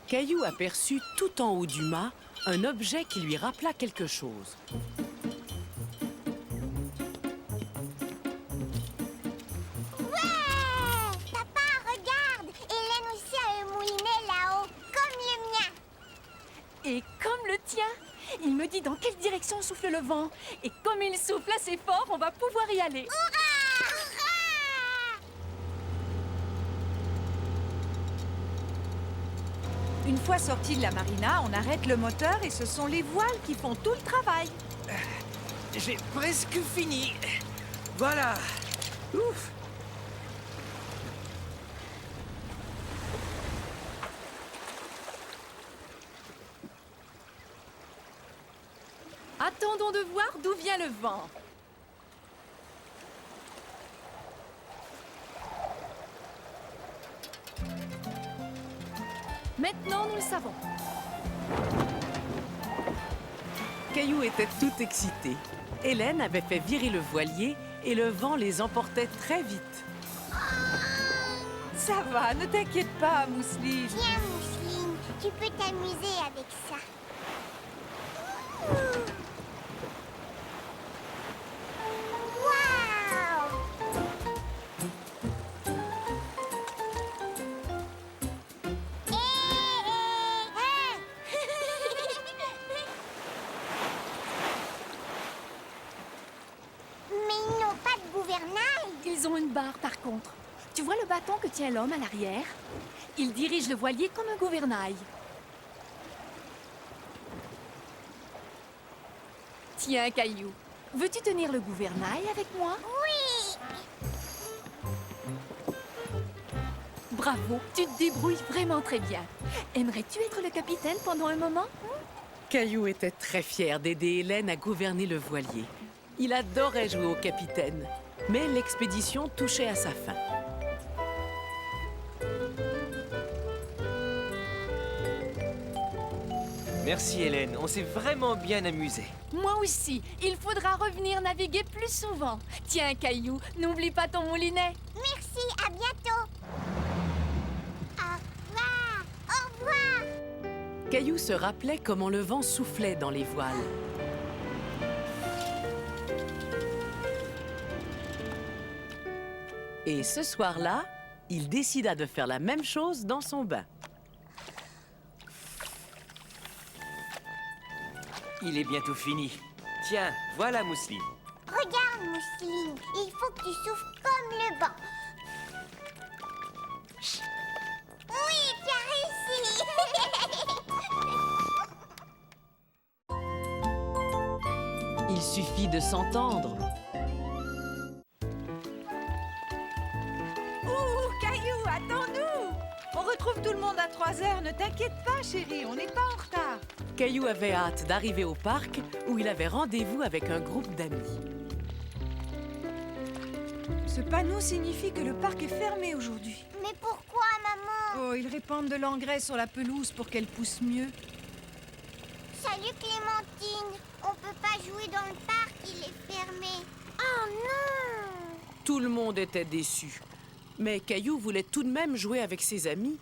Caillou aperçut tout en haut du mât un objet qui lui rappela quelque chose. Ouais! Papa, regarde! Hélène aussi a un moulinet là-haut, comme le mien. Et comme le tien, il me dit dans quelle direction souffle le vent. Et comme il souffle assez fort, on va pouvoir y aller. Hurrah! Hurrah! Une fois sortis de la marina, on arrête le moteur et ce sont les voiles qui font tout le travail. J'ai presque fini. Voilà. Ouf. Attendons de voir d'où vient le vent. Maintenant, nous le savons. Caillou était tout excité. Hélène avait fait virer le voilier et le vent les emportait très vite. Ça va, ne t'inquiète pas, Mousseline. Tiens, Mousseline, tu peux t'amuser avec ça. Mais ils n'ont pas de gouvernail. Ils ont une barre, par contre. Tu vois le bâton que tient l'homme à l'arrière? Il dirige le voilier comme un gouvernail. Tiens, Caillou, veux-tu tenir le gouvernail avec moi? Oui. Bravo, tu te débrouilles vraiment très bien. Aimerais-tu être le capitaine pendant un moment? Caillou était très fier d'aider Hélène à gouverner le voilier. Il adorait jouer au capitaine, mais l'expédition touchait à sa fin. Merci Hélène, on s'est vraiment bien amusé. Moi aussi, il faudra revenir naviguer plus souvent. Tiens, Caillou, n'oublie pas ton moulinet. Merci, à bientôt. Au revoir. Au revoir. Caillou se rappelait comment le vent soufflait dans les voiles. Et ce soir-là, il décida de faire la même chose dans son bain. Il est bientôt fini. Tiens, voilà Mousseline. Regarde, Mousseline, il faut que tu souffles comme le banc. Oui, tu as réussi. Il suffit de s'entendre. Ouh, Caillou, attends-nous! On retrouve tout le monde à 3 heures. Ne t'inquiète pas, chérie, on n'est pas en retard. Caillou avait hâte d'arriver au parc où il avait rendez-vous avec un groupe d'amis. Ce panneau signifie que le parc est fermé aujourd'hui. Mais pourquoi, maman? Oh, ils répandent de l'engrais sur la pelouse pour qu'elle pousse mieux. Salut, Clémentine. On peut pas jouer dans le parc, il est fermé. Oh non! Tout le monde était déçu. Mais Caillou voulait tout de même jouer avec ses amis.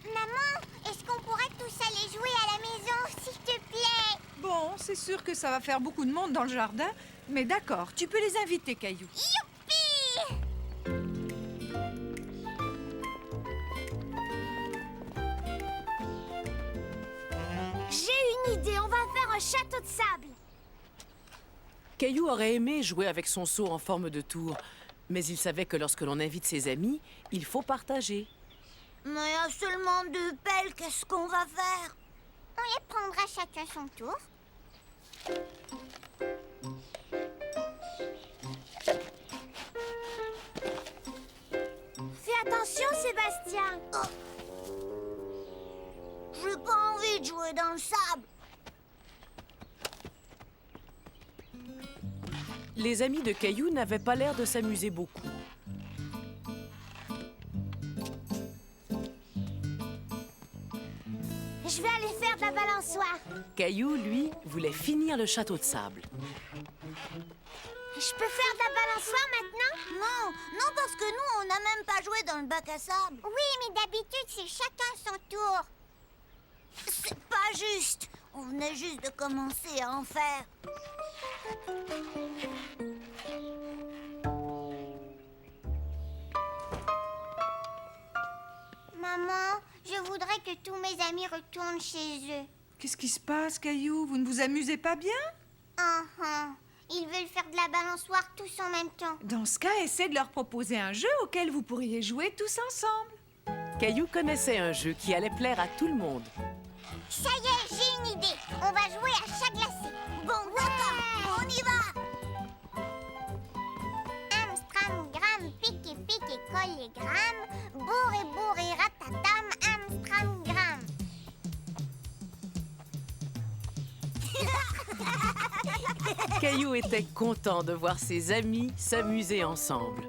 Maman, est-ce qu'on pourrait tous aller jouer à la maison, s'il te plaît? Bon, c'est sûr que ça va faire beaucoup de monde dans le jardin, mais d'accord, tu peux les inviter, Caillou. Youpi! J'ai une idée, on va faire un château de sable. Caillou aurait aimé jouer avec son seau en forme de tour, mais il savait que lorsque l'on invite ses amis, il faut partager. Mais il y a seulement 2 pelles, qu'est-ce qu'on va faire? On les prendra chacun son tour. Fais attention, Sébastien. J'ai pas envie de jouer dans le sable. Les amis de Caillou n'avaient pas l'air de s'amuser beaucoup. Je vais aller faire de la balançoire. Caillou, lui, voulait finir le château de sable. Je peux faire de la balançoire maintenant? Non, parce que nous, on n'a même pas joué dans le bac à sable. Oui, mais d'habitude, c'est chacun son tour. C'est pas juste. On venait juste de commencer à en faire. Maman, je voudrais que tous mes amis retournent chez eux. Qu'est-ce qui se passe, Caillou? Vous ne vous amusez pas bien? Ils veulent faire de la balançoire tous en même temps. Dans ce cas, essaie de leur proposer un jeu auquel vous pourriez jouer tous ensemble. Caillou connaissait un jeu qui allait plaire à tout le monde. Ça y est, j'ai une idée. On va jouer à chat glacé. Bon, d'accord, on y va. Amstramgram, pique et colle et gramme. Bourre et ratatam, Amstramgram. Caillou était content de voir ses amis s'amuser ensemble.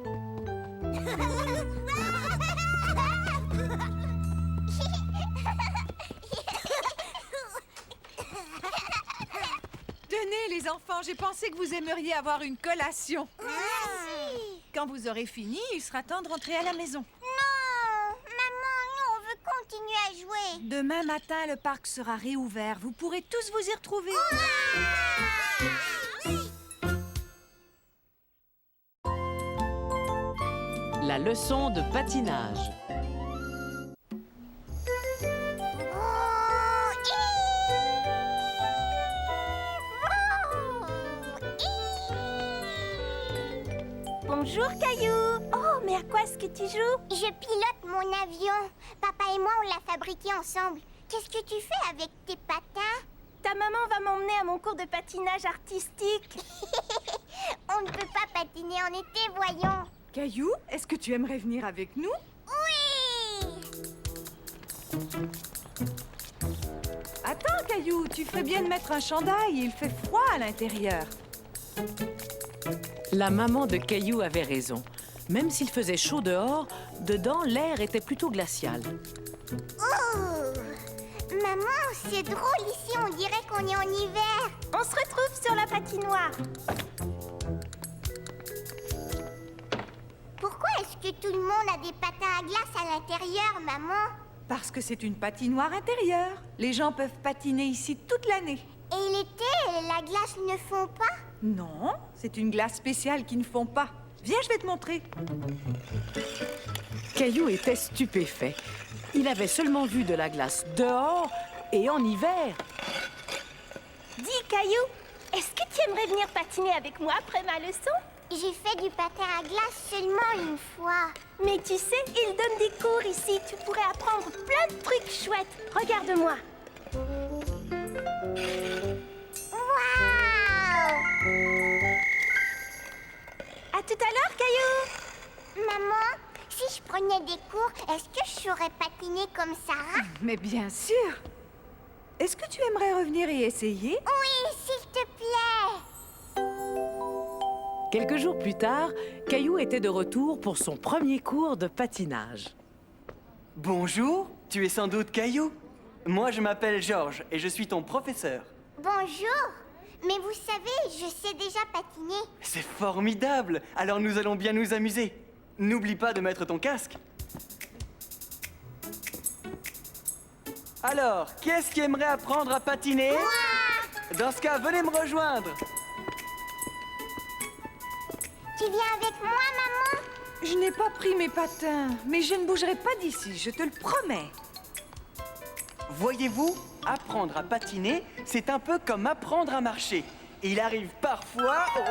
Tenez, les enfants, j'ai pensé que vous aimeriez avoir une collation. Quand vous aurez fini, il sera temps de rentrer à la maison. Non, maman, nous, on veut continuer à jouer. Demain matin, le parc sera réouvert. Vous pourrez tous vous y retrouver. La leçon de patinage. Bonjour, Caillou. Oh, mais à quoi est-ce que tu joues? Je pilote mon avion. Papa et moi, on l'a fabriqué ensemble. Qu'est-ce que tu fais avec tes patins? Ta maman va m'emmener à mon cours de patinage artistique. On ne peut pas patiner en été, voyons. Caillou, est-ce que tu aimerais venir avec nous? Oui! Attends, Caillou, tu ferais bien de mettre un chandail. Il fait froid à l'intérieur. La maman de Caillou avait raison. Même s'il faisait chaud dehors, dedans, l'air était plutôt glacial. Oh! Maman, c'est drôle ici, on dirait qu'on est en hiver. On se retrouve sur la patinoire. Pourquoi est-ce que tout le monde a des patins à glace à l'intérieur, maman? Parce que c'est une patinoire intérieure. Les gens peuvent patiner ici toute l'année. Et l'été, la glace ne fond pas? Non, c'est une glace spéciale qui ne fond pas. Viens, je vais te montrer. Caillou était stupéfait. Il avait seulement vu de la glace dehors et en hiver. Dis, Caillou, est-ce que tu aimerais venir patiner avec moi après ma leçon? J'ai fait du patin à glace seulement une fois. Mais tu sais, ils donnent des cours ici. Tu pourrais apprendre plein de trucs chouettes. Regarde-moi. Waouh! À tout à l'heure, Caillou. Maman, si je prenais des cours, est-ce que je saurais patiner comme Sarah? Mais bien sûr. Est-ce que tu aimerais revenir et essayer? Oui, s'il te plaît. Quelques jours plus tard, Caillou était de retour pour son premier cours de patinage. Bonjour, tu es sans doute Caillou. Moi, je m'appelle Georges et je suis ton professeur. Bonjour. Mais vous savez, je sais déjà patiner. C'est formidable. Alors nous allons bien nous amuser. N'oublie pas de mettre ton casque. Alors, qui est-ce qui aimerait apprendre à patiner? Moi! Dans ce cas, venez me rejoindre. Tu viens avec moi, maman? Je n'ai pas pris mes patins, mais je ne bougerai pas d'ici, je te le promets. Voyez-vous, apprendre à patiner, c'est un peu comme apprendre à marcher. Il arrive parfois... Oh!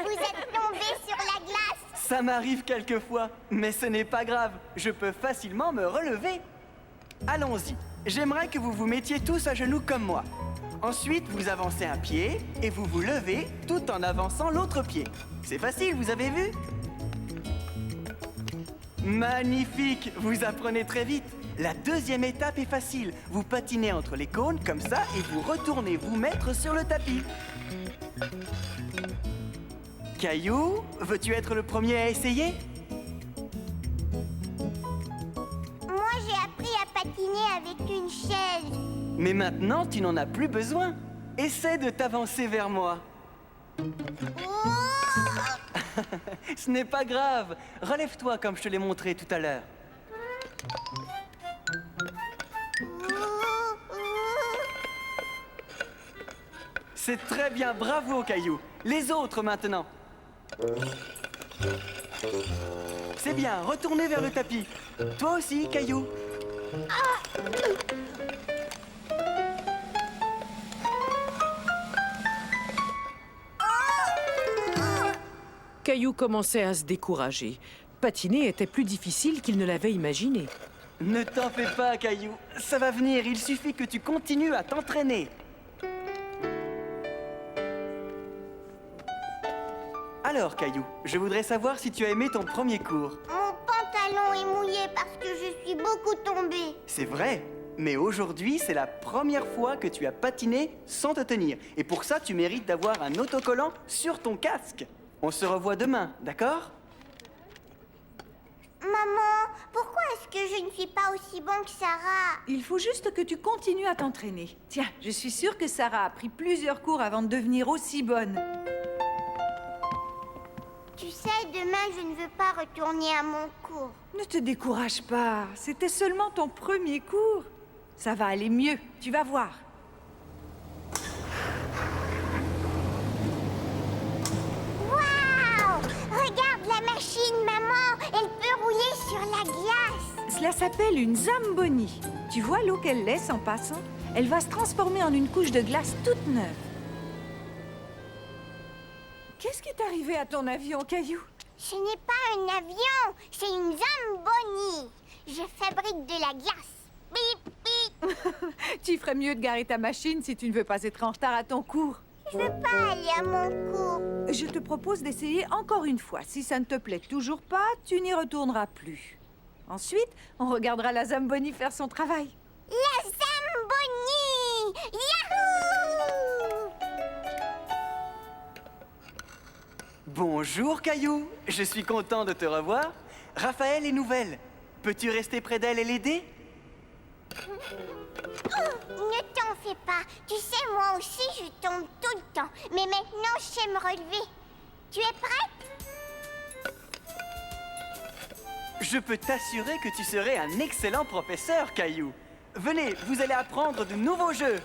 Vous êtes tombé sur la glace. Ça m'arrive quelquefois, mais ce n'est pas grave. Je peux facilement me relever. Allons-y. J'aimerais que vous vous mettiez tous à genoux comme moi. Ensuite, vous avancez un pied et vous vous levez tout en avançant l'autre pied. C'est facile, vous avez vu? Magnifique! Vous apprenez très vite. La deuxième étape est facile. Vous patinez entre les cônes comme ça et vous retournez vous mettre sur le tapis. Caillou, veux-tu être le premier à essayer? Moi, j'ai appris à patiner avec une chaise. Mais maintenant, tu n'en as plus besoin. Essaie de t'avancer vers moi. Oh! Ce n'est pas grave. Relève-toi comme je te l'ai montré tout à l'heure. C'est très bien, bravo Caillou. Les autres maintenant. C'est bien, retournez vers le tapis. Toi aussi, Caillou. Caillou commençait à se décourager. Patiner était plus difficile qu'il ne l'avait imaginé. Ne t'en fais pas, Caillou. Ça va venir, il suffit que tu continues à t'entraîner. Alors, Caillou, je voudrais savoir si tu as aimé ton premier cours. Mon pantalon est mouillé parce que je suis beaucoup tombée. C'est vrai, mais aujourd'hui, c'est la première fois que tu as patiné sans te tenir. Et pour ça, tu mérites d'avoir un autocollant sur ton casque. On se revoit demain, d'accord? Maman, pourquoi est-ce que je ne suis pas aussi bon que Sarah? Il faut juste que tu continues à t'entraîner. Tiens, je suis sûre que Sarah a pris plusieurs cours avant de devenir aussi bonne. Tu sais, demain, je ne veux pas retourner à mon cours. Ne te décourage pas, c'était seulement ton premier cours. Ça va aller mieux, tu vas voir. Waouh! Regarde la machine, maman! Elle peut rouler sur la glace. Cela s'appelle une Zamboni. Tu vois l'eau qu'elle laisse en passant? Elle va se transformer en une couche de glace toute neuve. Qu'est-ce qui est arrivé à ton avion, Caillou? Ce n'est pas un avion, c'est une Zamboni. Je fabrique de la glace. Bip, bip. Tu ferais mieux de garer ta machine si tu ne veux pas être en retard à ton cours. Je veux pas aller à mon cours. Je te propose d'essayer encore une fois. Si ça ne te plaît toujours pas, tu n'y retourneras plus. Ensuite, on regardera la Zamboni faire son travail. La Zamboni! Yahoo! Bonjour, Caillou. Je suis content de te revoir. Raphaël est nouvelle. Peux-tu rester près d'elle et l'aider? Ne t'en fais pas. Tu sais, moi aussi, je tombe tout le temps. Mais maintenant, je sais me relever. Tu es prête? Je peux t'assurer que tu serais un excellent professeur, Caillou. Venez, vous allez apprendre de nouveaux jeux.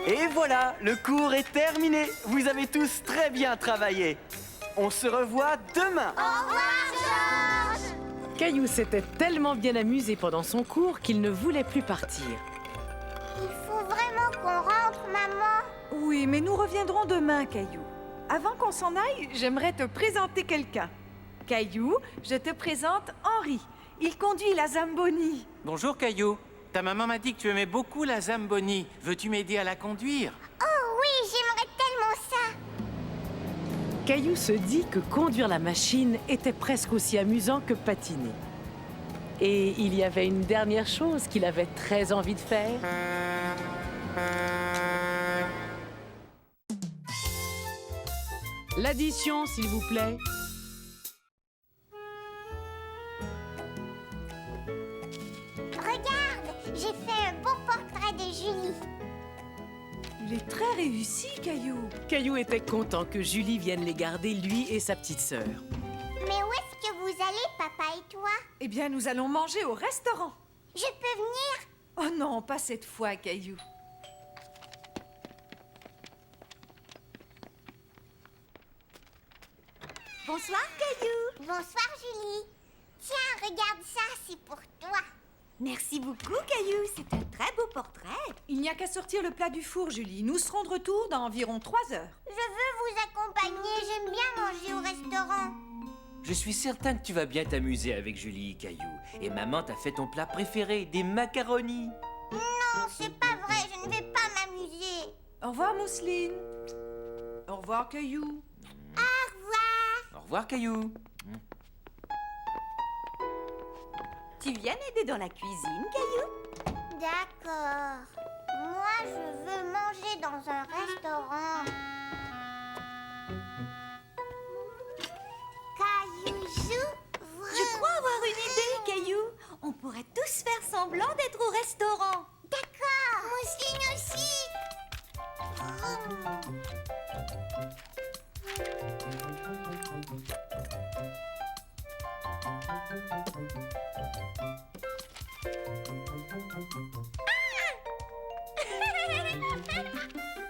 Et voilà, le cours est terminé. Vous avez tous très bien travaillé. On se revoit demain. Au revoir, Georges! Caillou s'était tellement bien amusé pendant son cours qu'il ne voulait plus partir. Il faut vraiment qu'on rentre, maman. Oui, mais nous reviendrons demain, Caillou. Avant qu'on s'en aille, j'aimerais te présenter quelqu'un. Caillou, je te présente Henri. Il conduit la Zamboni. Bonjour, Caillou. Ta maman m'a dit que tu aimais beaucoup la Zamboni. Veux-tu m'aider à la conduire? Oh oui, j'aimerais tellement ça. Caillou se dit que conduire la machine était presque aussi amusant que patiner. Et il y avait une dernière chose qu'il avait très envie de faire. L'addition, s'il vous plaît. Regarde, j'ai fait un beau portrait de Julie. Il est très réussi, Caillou. Caillou était content que Julie vienne les garder, lui et sa petite sœur. Mais où est-ce que vous allez, papa et toi? Eh bien, nous allons manger au restaurant. Je peux venir? Oh non, pas cette fois, Caillou. Bonsoir, Caillou. Bonsoir, Julie. Tiens, regarde ça, c'est pour toi. Merci beaucoup, Caillou. C'est un très beau portrait. Il n'y a qu'à sortir le plat du four, Julie. Nous serons de retour dans environ 3 heures. Je veux vous accompagner. J'aime bien manger au restaurant. Je suis certain que tu vas bien t'amuser avec Julie, Caillou. Et maman t'a fait ton plat préféré, des macaronis. Non, c'est pas vrai. Je ne vais pas m'amuser. Au revoir, Mousseline. Au revoir, Caillou. Au revoir. Au revoir, Caillou. Tu viens m'aider dans la cuisine, Caillou? D'accord. Moi, je veux manger dans un restaurant. Caillou joue. Je crois avoir une idée, Caillou. On pourrait tous faire semblant d'être au restaurant. D'accord. Mousseline aussi.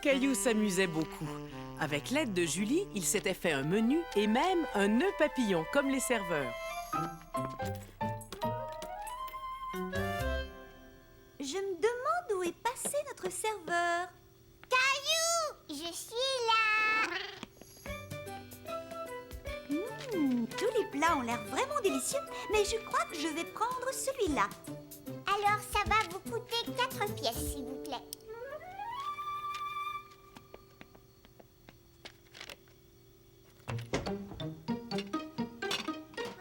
Caillou s'amusait beaucoup. Avec l'aide de Julie, il s'était fait un menu et même un nœud papillon, comme les serveurs. Je me demande où est passé notre service serveur. Caillou, je suis là. Tous les plats ont l'air vraiment délicieux, mais je crois que je vais prendre celui-là. Alors, ça va vous coûter 4 pièces, s'il vous plaît.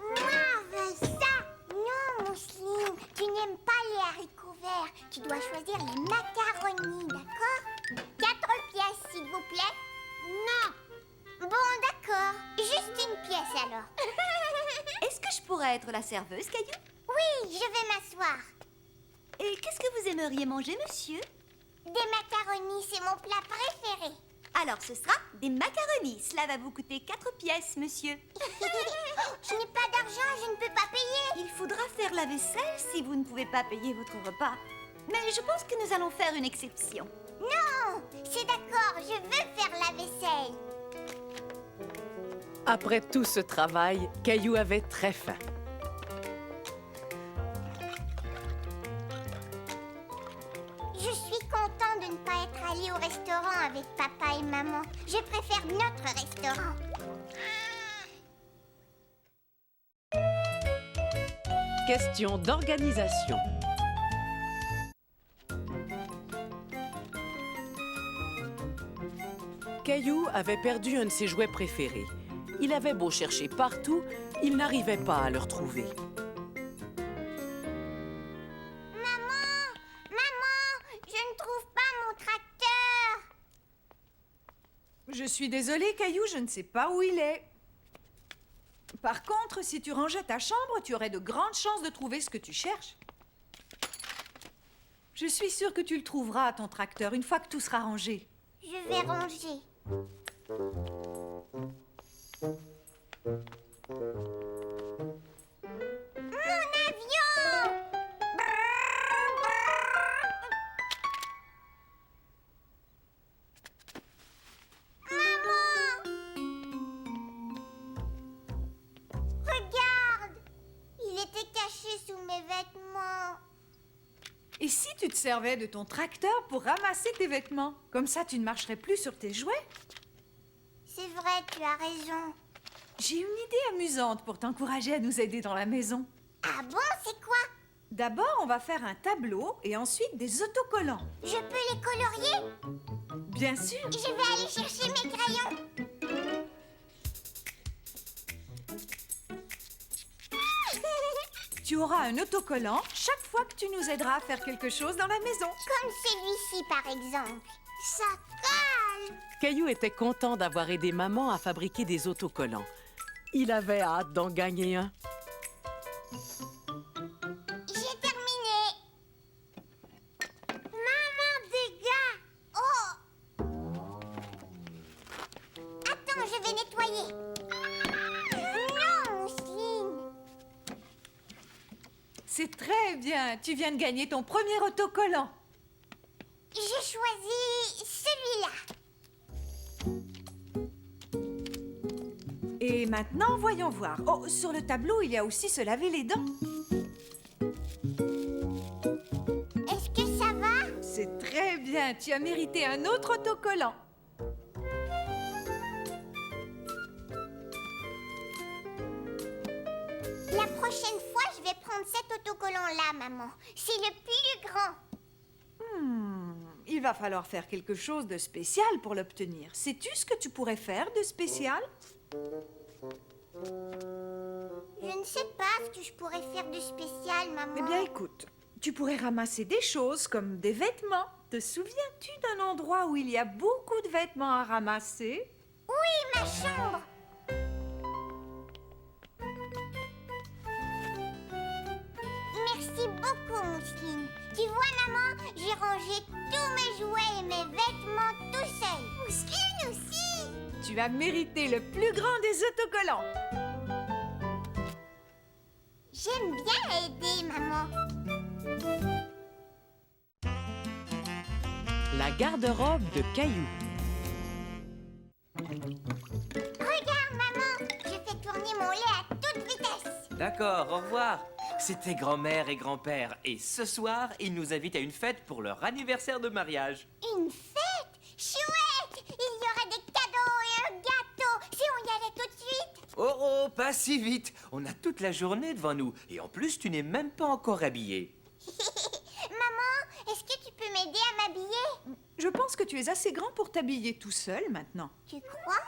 Moi, veux ça. Non, Mousseline, tu n'aimes pas les haricots verts. Tu dois choisir les macaronis, d'accord? 4 pièces, s'il vous plaît. Non. Bon, d'accord. Juste une pièce, alors. Est-ce que je pourrais être la serveuse, Caillou? Oui, je vais m'asseoir. Et qu'est-ce que vous aimeriez manger, monsieur? Des macaronis, c'est mon plat préféré. Alors ce sera des macaronis. Cela va vous coûter 4 pièces, monsieur. Je n'ai pas d'argent, je ne peux pas payer. Il faudra faire la vaisselle si vous ne pouvez pas payer votre repas. Mais je pense que nous allons faire une exception. Non, c'est d'accord, je veux faire la vaisselle. Après tout ce travail, Caillou avait très faim. Je suis content de ne pas être allé au restaurant avec papa et maman. Je préfère notre restaurant. Question d'organisation. Caillou avait perdu un de ses jouets préférés. Il avait beau chercher partout, il n'arrivait pas à le retrouver. Maman, je ne trouve pas mon tracteur. Je suis désolée, Caillou, je ne sais pas où il est. Par contre, si tu rangeais ta chambre, tu aurais de grandes chances de trouver ce que tu cherches. Je suis sûre que tu le trouveras, ton tracteur, une fois que tout sera rangé. Je vais ranger. Mon avion! Maman! Regarde! Il était caché sous mes vêtements. Et si tu te servais de ton tracteur pour ramasser tes vêtements? Comme ça, tu ne marcherais plus sur tes jouets. C'est vrai, tu as raison. J'ai une idée amusante pour t'encourager à nous aider dans la maison. Ah bon, c'est quoi? D'abord, on va faire un tableau et ensuite des autocollants. Je peux les colorier? Bien sûr. Je vais aller chercher mes crayons. Tu auras un autocollant chaque fois que tu nous aideras à faire quelque chose dans la maison. Comme celui-ci, par exemple. Ça colle! Caillou était content d'avoir aidé maman à fabriquer des autocollants. Il avait hâte d'en gagner un. J'ai terminé. Maman, dégâts! Oh! Attends, je vais nettoyer. Non, Mousseline! C'est très bien. Tu viens de gagner ton premier autocollant. J'ai choisi celui-là. Et maintenant, voyons voir. Oh, sur le tableau, il y a aussi se laver les dents. Est-ce que ça va? C'est très bien. Tu as mérité un autre autocollant. La prochaine fois, je vais prendre cet autocollant-là, maman. C'est le plus grand. Il va falloir faire quelque chose de spécial pour l'obtenir. Sais-tu ce que tu pourrais faire de spécial? Je ne sais pas ce que je pourrais faire de spécial, maman. Eh bien, écoute, tu pourrais ramasser des choses comme des vêtements. Te souviens-tu d'un endroit où il y a beaucoup de vêtements à ramasser? Oui, ma chambre. Merci beaucoup, Mousseline. Tu vois, maman, j'ai rangé tous mes jouets et mes vêtements tout seul. Mousseline aussi. Tu as mérité le plus grand des autocollants. J'aime bien aider, maman. La garde-robe de Caillou. Regarde, maman, je fais tourner mon lait à toute vitesse. D'accord, au revoir. C'était grand-mère et grand-père. Et ce soir, ils nous invitent à une fête pour leur anniversaire de mariage. Une fête? Chouette! Il y aura des cadeaux et un gâteau si on y allait tout de suite. Oh, pas si vite. On a toute la journée devant nous. Et en plus, tu n'es même pas encore habillée. Maman, est-ce que tu peux m'aider à m'habiller? Je pense que tu es assez grand pour t'habiller tout seul maintenant. Tu crois?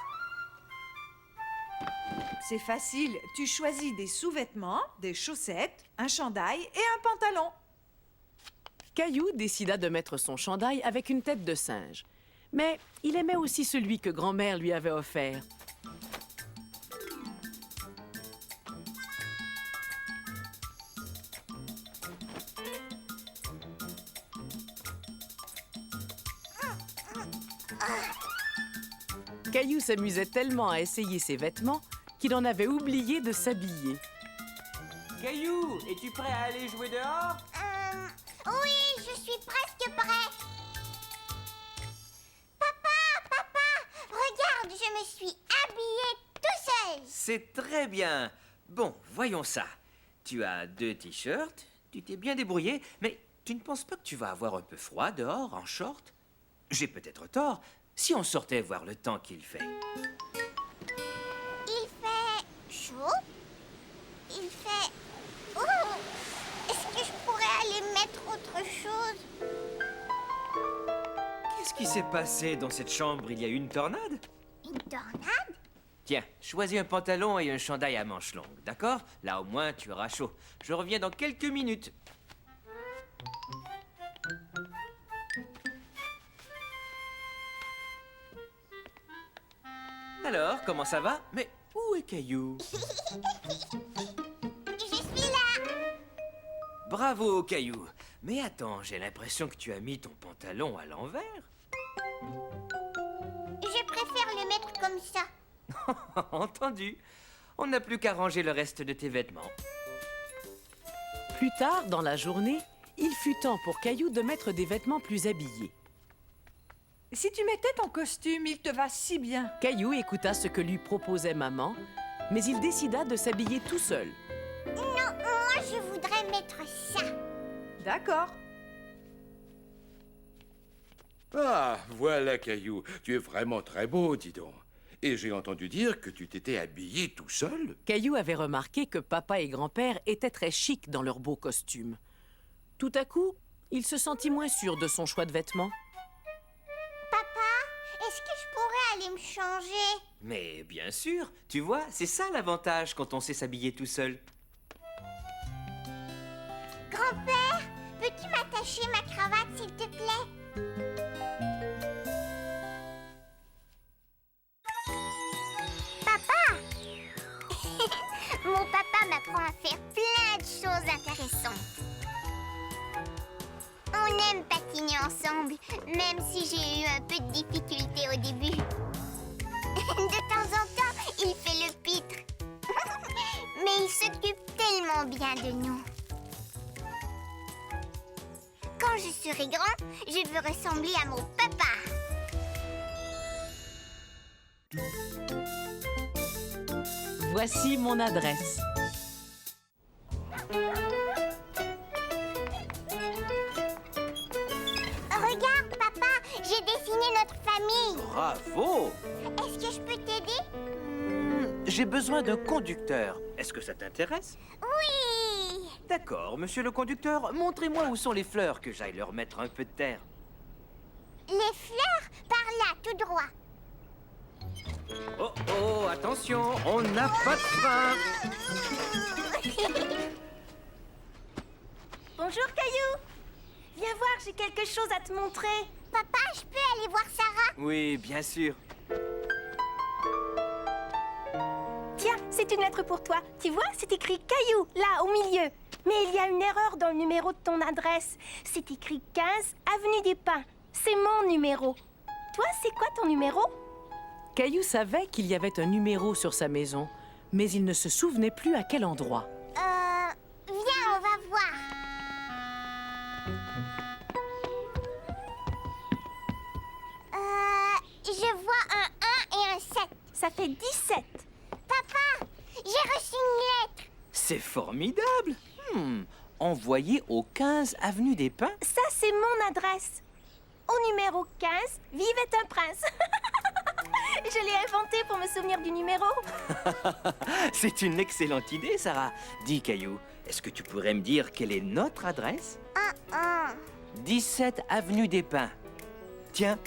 C'est facile. Tu choisis des sous-vêtements, des chaussettes, un chandail et un pantalon. Caillou décida de mettre son chandail avec une tête de singe. Mais il aimait aussi celui que grand-mère lui avait offert. Caillou s'amusait tellement à essayer ses vêtements qu'il en avait oublié de s'habiller. Caillou, es-tu prêt à aller jouer dehors? Oui, je suis presque prêt. Papa, regarde, je me suis habillée tout seul. C'est très bien. Bon, voyons ça. Tu as 2 t-shirts, tu t'es bien débrouillé, mais tu ne penses pas que tu vas avoir un peu froid dehors, en short? J'ai peut-être tort. Si on sortait voir le temps qu'il fait. Il fait chaud. Il fait... Oh! Est-ce que je pourrais aller mettre autre chose? Qu'est-ce qui s'est passé dans cette chambre? Il y a eu une tornade? Une tornade? Tiens, choisis un pantalon et un chandail à manches longues, d'accord? Là, au moins, tu auras chaud. Je reviens dans quelques minutes. Alors, comment ça va? Mais où est Caillou? Je suis là. Bravo, Caillou. Mais attends, j'ai l'impression que tu as mis ton pantalon à l'envers. Je préfère le mettre comme ça. Entendu. On n'a plus qu'à ranger le reste de tes vêtements. Plus tard, dans la journée, il fut temps pour Caillou de mettre des vêtements plus habillés. Si tu mettais ton costume, il te va si bien. Caillou écouta ce que lui proposait maman, mais il décida de s'habiller tout seul. Non, moi je voudrais mettre ça. D'accord. Ah, voilà, Caillou. Tu es vraiment très beau, dis donc. Et j'ai entendu dire que tu t'étais habillé tout seul. Caillou avait remarqué que papa et grand-père étaient très chics dans leurs beaux costumes. Tout à coup, il se sentit moins sûr de son choix de vêtements. Papa, est-ce que je pourrais aller me changer? Mais bien sûr, tu vois, c'est ça l'avantage quand on sait s'habiller tout seul. Grand-père, peux-tu m'attacher ma cravate, s'il te plaît? Papa! Mon papa m'apprend à faire plein de choses intéressantes. On aime patiner ensemble, même si j'ai eu un peu de difficulté au début. De temps en temps, il fait le pitre. Mais il s'occupe tellement bien de nous. Quand je serai grand, je veux ressembler à mon papa. Voici mon adresse. Regarde, papa, j'ai dessiné notre famille. Bravo! Est-ce que je peux t'aider? J'ai besoin d'un conducteur. Est-ce que ça t'intéresse? Oui! D'accord, monsieur le conducteur, montrez-moi où sont les fleurs, que j'aille leur mettre un peu de terre. Les fleurs, par là, tout droit. Oh, oh, attention, on n'a pas de frein. Bonjour, Caillou. Viens voir, j'ai quelque chose à te montrer. Papa, je peux aller voir Sarah? Oui, bien sûr. Tiens, c'est une lettre pour toi. Tu vois, c'est écrit Caillou, là, au milieu. Mais il y a une erreur dans le numéro de ton adresse. C'est écrit 15 Avenue des Pins. C'est mon numéro. Toi, c'est quoi ton numéro? Caillou savait qu'il y avait un numéro sur sa maison, mais il ne se souvenait plus à quel endroit. Viens, on va voir. Je vois un 1 et un 7. Ça fait 17. Papa, j'ai reçu une lettre. C'est formidable. Envoyé au 15 avenue des Pins? Ça, c'est mon adresse. Au numéro 15, vivait un prince. Je l'ai inventé pour me souvenir du numéro. C'est une excellente idée, Sarah. Dis, Caillou, est-ce que tu pourrais me dire quelle est notre adresse? 17 avenue des Pins. Tiens,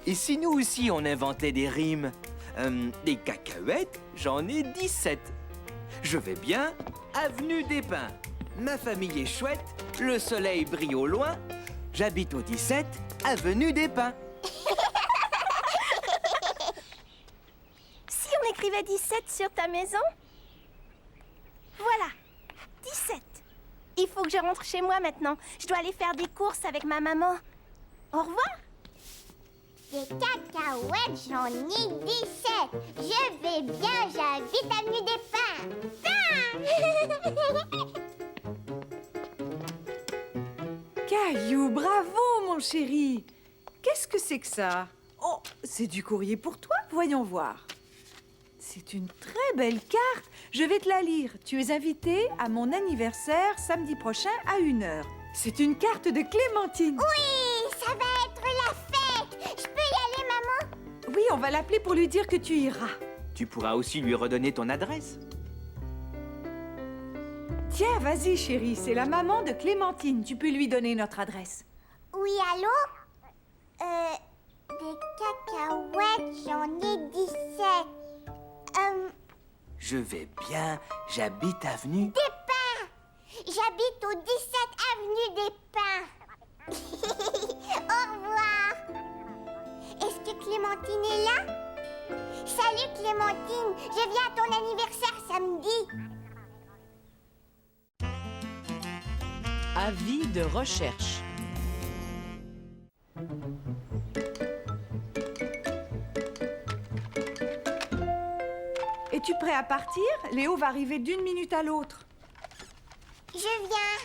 et si nous aussi on inventait des rimes? Des cacahuètes, j'en ai 17. Je vais bien, avenue des Pins. Ma famille est chouette, le soleil brille au loin. J'habite au 17 avenue des Pins. Si on écrivait 17 sur ta maison? Voilà, 17. Il faut que je rentre chez moi maintenant. Je dois aller faire des courses avec ma maman. Au revoir. Des cacahuètes, j'en ai 17. Je vais bien, j'habite avenue des Pins. Caillou, bravo, mon chéri. Qu'est-ce que c'est que ça? Oh, c'est du courrier pour toi, voyons voir. C'est une très belle carte. Je vais te la lire. Tu es invité à mon anniversaire samedi prochain à 1h. C'est une carte de Clémentine. Oui, ça va être la fête. Je peux y aller, maman? Oui, on va l'appeler pour lui dire que tu iras. Tu pourras aussi lui redonner ton adresse. Tiens, vas-y, chérie, c'est la maman de Clémentine. Tu peux lui donner notre adresse. Oui, allô? Des cacahuètes, j'en ai 17. Je vais bien, j'habite avenue... Des Pins! J'habite au 17 avenue des Pins. Au revoir. Est-ce que Clémentine est là? Salut Clémentine, je viens à ton anniversaire samedi. Avis de recherche. Es-tu prêt à partir? Léo va arriver d'une minute à l'autre. Je viens.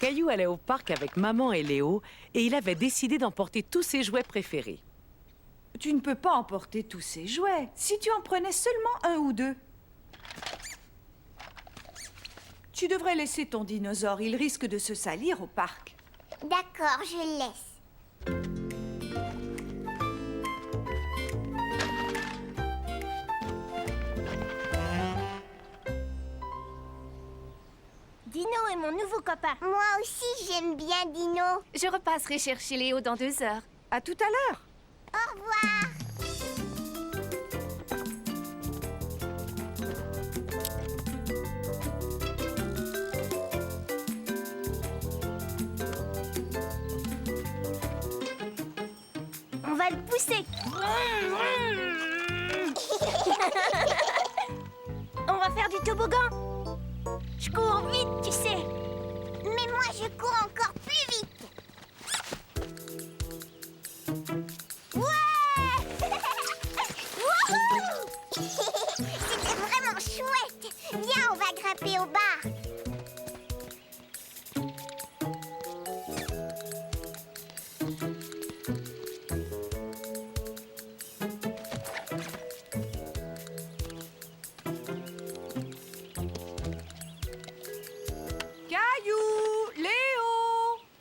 Caillou allait au parc avec maman et Léo et il avait décidé d'emporter tous ses jouets préférés. Tu ne peux pas emporter tous ces jouets. Si tu en prenais seulement un ou deux. Tu devrais laisser ton dinosaure. Il risque de se salir au parc. D'accord, je le laisse. Dino est mon nouveau copain. Moi aussi, j'aime bien Dino. Je repasserai chercher Léo dans 2 heures. À tout à l'heure. Au revoir. On va le pousser. On va faire du toboggan. Je cours vite, tu sais. Mais moi, je cours encore plus vite. Ouais. Wouhou. C'était vraiment chouette. Viens, on va grimper au bar. Caillou, Léo,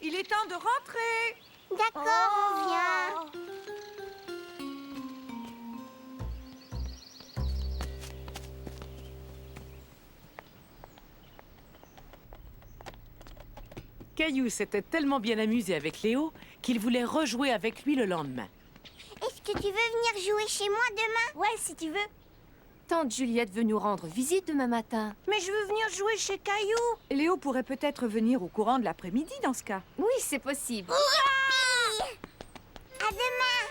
il est temps de rentrer. D'accord, on vient. Caillou s'était tellement bien amusé avec Léo qu'il voulait rejouer avec lui le lendemain. Est-ce que tu veux venir jouer chez moi demain? Ouais, si tu veux. Tante Juliette veut nous rendre visite demain matin. Mais je veux venir jouer chez Caillou. Léo pourrait peut-être venir au courant de l'après-midi dans ce cas. Oui, c'est possible. Youpi! À demain.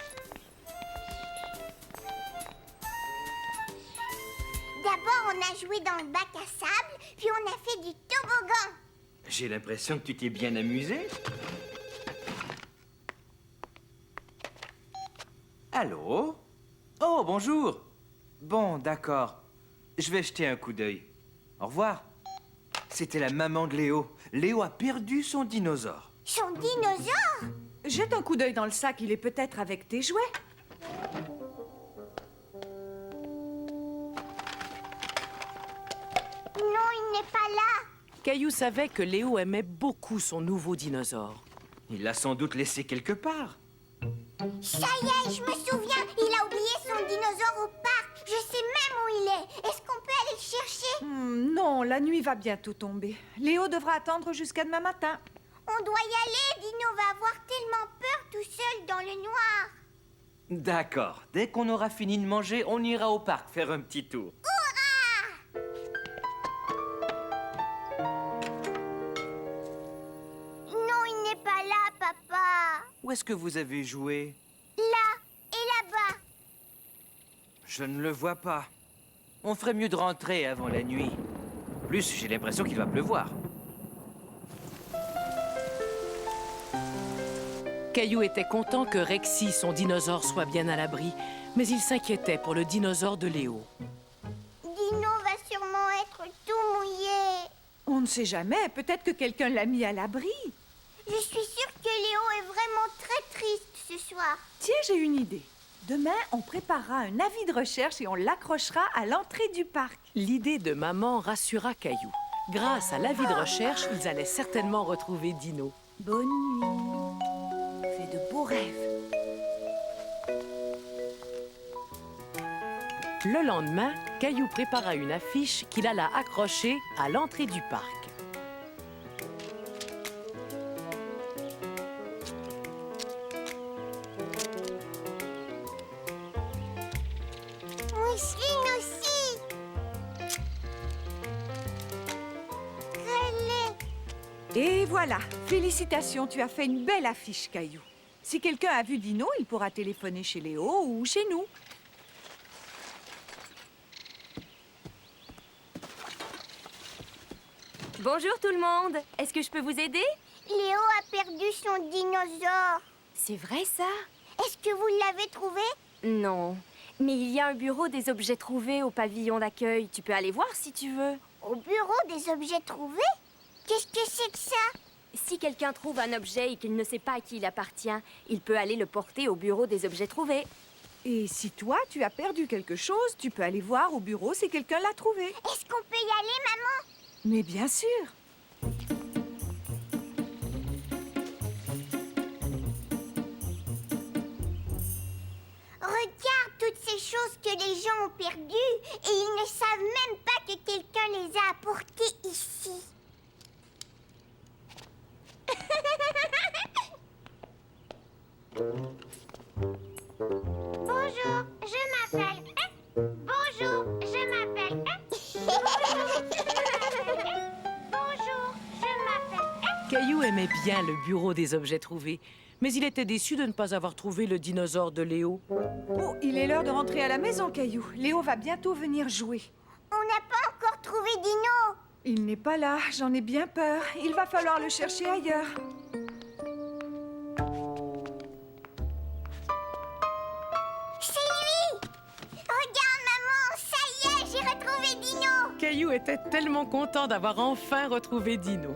D'abord, on a joué dans le bac à sable, puis on a fait du toboggan. J'ai l'impression que tu t'es bien amusé. Allô? Oh, bonjour. Bon, d'accord. Je vais jeter un coup d'œil. Au revoir. C'était la maman de Léo. Léo a perdu son dinosaure. Son dinosaure? Jette un coup d'œil dans le sac, il est peut-être avec tes jouets. n'est pas là. Caillou savait que Léo aimait beaucoup son nouveau dinosaure. Il l'a sans doute laissé quelque part. Ça y est, je me souviens. Il a oublié son dinosaure au parc. Je sais même où il est. Est-ce qu'on peut aller le chercher? Non, la nuit va bientôt tomber. Léo devra attendre jusqu'à demain matin. On doit y aller. Dino va avoir tellement peur tout seul dans le noir. D'accord. Dès qu'on aura fini de manger, on ira au parc faire un petit tour. Non, il n'est pas là, papa. Où est-ce que vous avez joué? Là et là-bas. Je ne le vois pas. On ferait mieux de rentrer avant la nuit. En plus, j'ai l'impression qu'il va pleuvoir. Caillou était content que Rexy, son dinosaure, soit bien à l'abri, mais il s'inquiétait pour le dinosaure de Léo. Dino va sûrement être tout mouillé. On ne sait jamais, peut-être que quelqu'un l'a mis à l'abri. Je suis sûre que Léo est vraiment très triste ce soir. Tiens, j'ai une idée. Demain, on préparera un avis de recherche et on l'accrochera à l'entrée du parc. L'idée de maman rassura Caillou. Grâce à l'avis de recherche, ils allaient certainement retrouver Dino. Bonne nuit. Fais de beaux rêves. Le lendemain, Caillou prépara une affiche qu'il alla accrocher à l'entrée du parc. Mousseline aussi. Et voilà, félicitations, tu as fait une belle affiche, Caillou. Si quelqu'un a vu Dino, il pourra téléphoner chez Léo ou chez nous. Bonjour tout le monde. Est-ce que je peux vous aider? Léo a perdu son dinosaure. C'est vrai ça? Est-ce que vous l'avez trouvé? Non. Mais il y a un bureau des objets trouvés au pavillon d'accueil. Tu peux aller voir si tu veux. Au bureau des objets trouvés? Qu'est-ce que c'est que ça? Si quelqu'un trouve un objet et qu'il ne sait pas à qui il appartient, il peut aller le porter au bureau des objets trouvés. Et si toi, tu as perdu quelque chose, tu peux aller voir au bureau si quelqu'un l'a trouvé. Est-ce qu'on peut y aller, maman? Mais bien sûr. Regarde toutes ces choses que les gens ont perdues et ils ne savent même pas que quelqu'un les a apportées ici. Bonjour, je m'appelle. Bonjour, je m'appelle. Bonjour, je m'appelle. Caillou aimait bien le bureau des objets trouvés, mais il était déçu de ne pas avoir trouvé le dinosaure de Léo. Oh, il est l'heure de rentrer à la maison, Caillou. Léo va bientôt venir jouer. On n'a pas encore trouvé Dino. Il n'est pas là, j'en ai bien peur. Il va falloir le chercher ailleurs. C'est lui! Regarde, maman, ça y est, j'ai retrouvé Dino. Caillou était tellement content d'avoir enfin retrouvé Dino.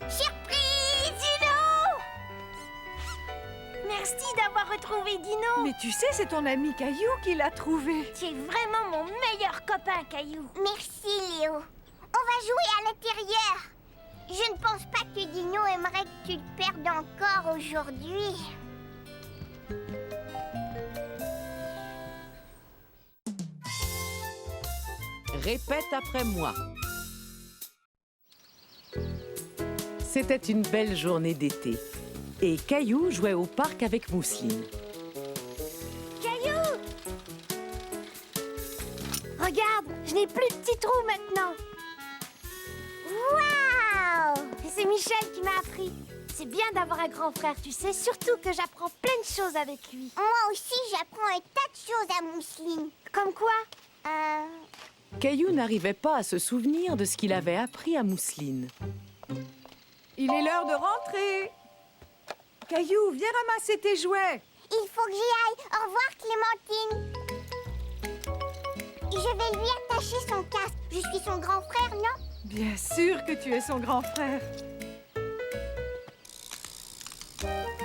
Surprise, Dino! Merci d'avoir retrouvé Dino. Mais tu sais, c'est ton ami Caillou qui l'a trouvé. Tu es vraiment mon meilleur copain, Caillou. Merci, Léo. On va jouer à l'intérieur. Je ne pense pas que Dino aimerait que tu le perdes encore aujourd'hui. Répète après moi. C'était une belle journée d'été. Et Caillou jouait au parc avec Mousseline. Caillou! Regarde, je n'ai plus de petits trous maintenant. Waouh! C'est Michel qui m'a appris. C'est bien d'avoir un grand frère, tu sais, surtout que j'apprends plein de choses avec lui. Moi aussi, j'apprends un tas de choses à Mousseline. Comme quoi? Caillou n'arrivait pas à se souvenir de ce qu'il avait appris à Mousseline. Il est l'heure de rentrer. Caillou, viens ramasser tes jouets. Il faut que j'y aille. Au revoir, Clémentine. Je vais lui attacher son casque. Je suis son grand frère, non? Bien sûr que tu es son grand frère.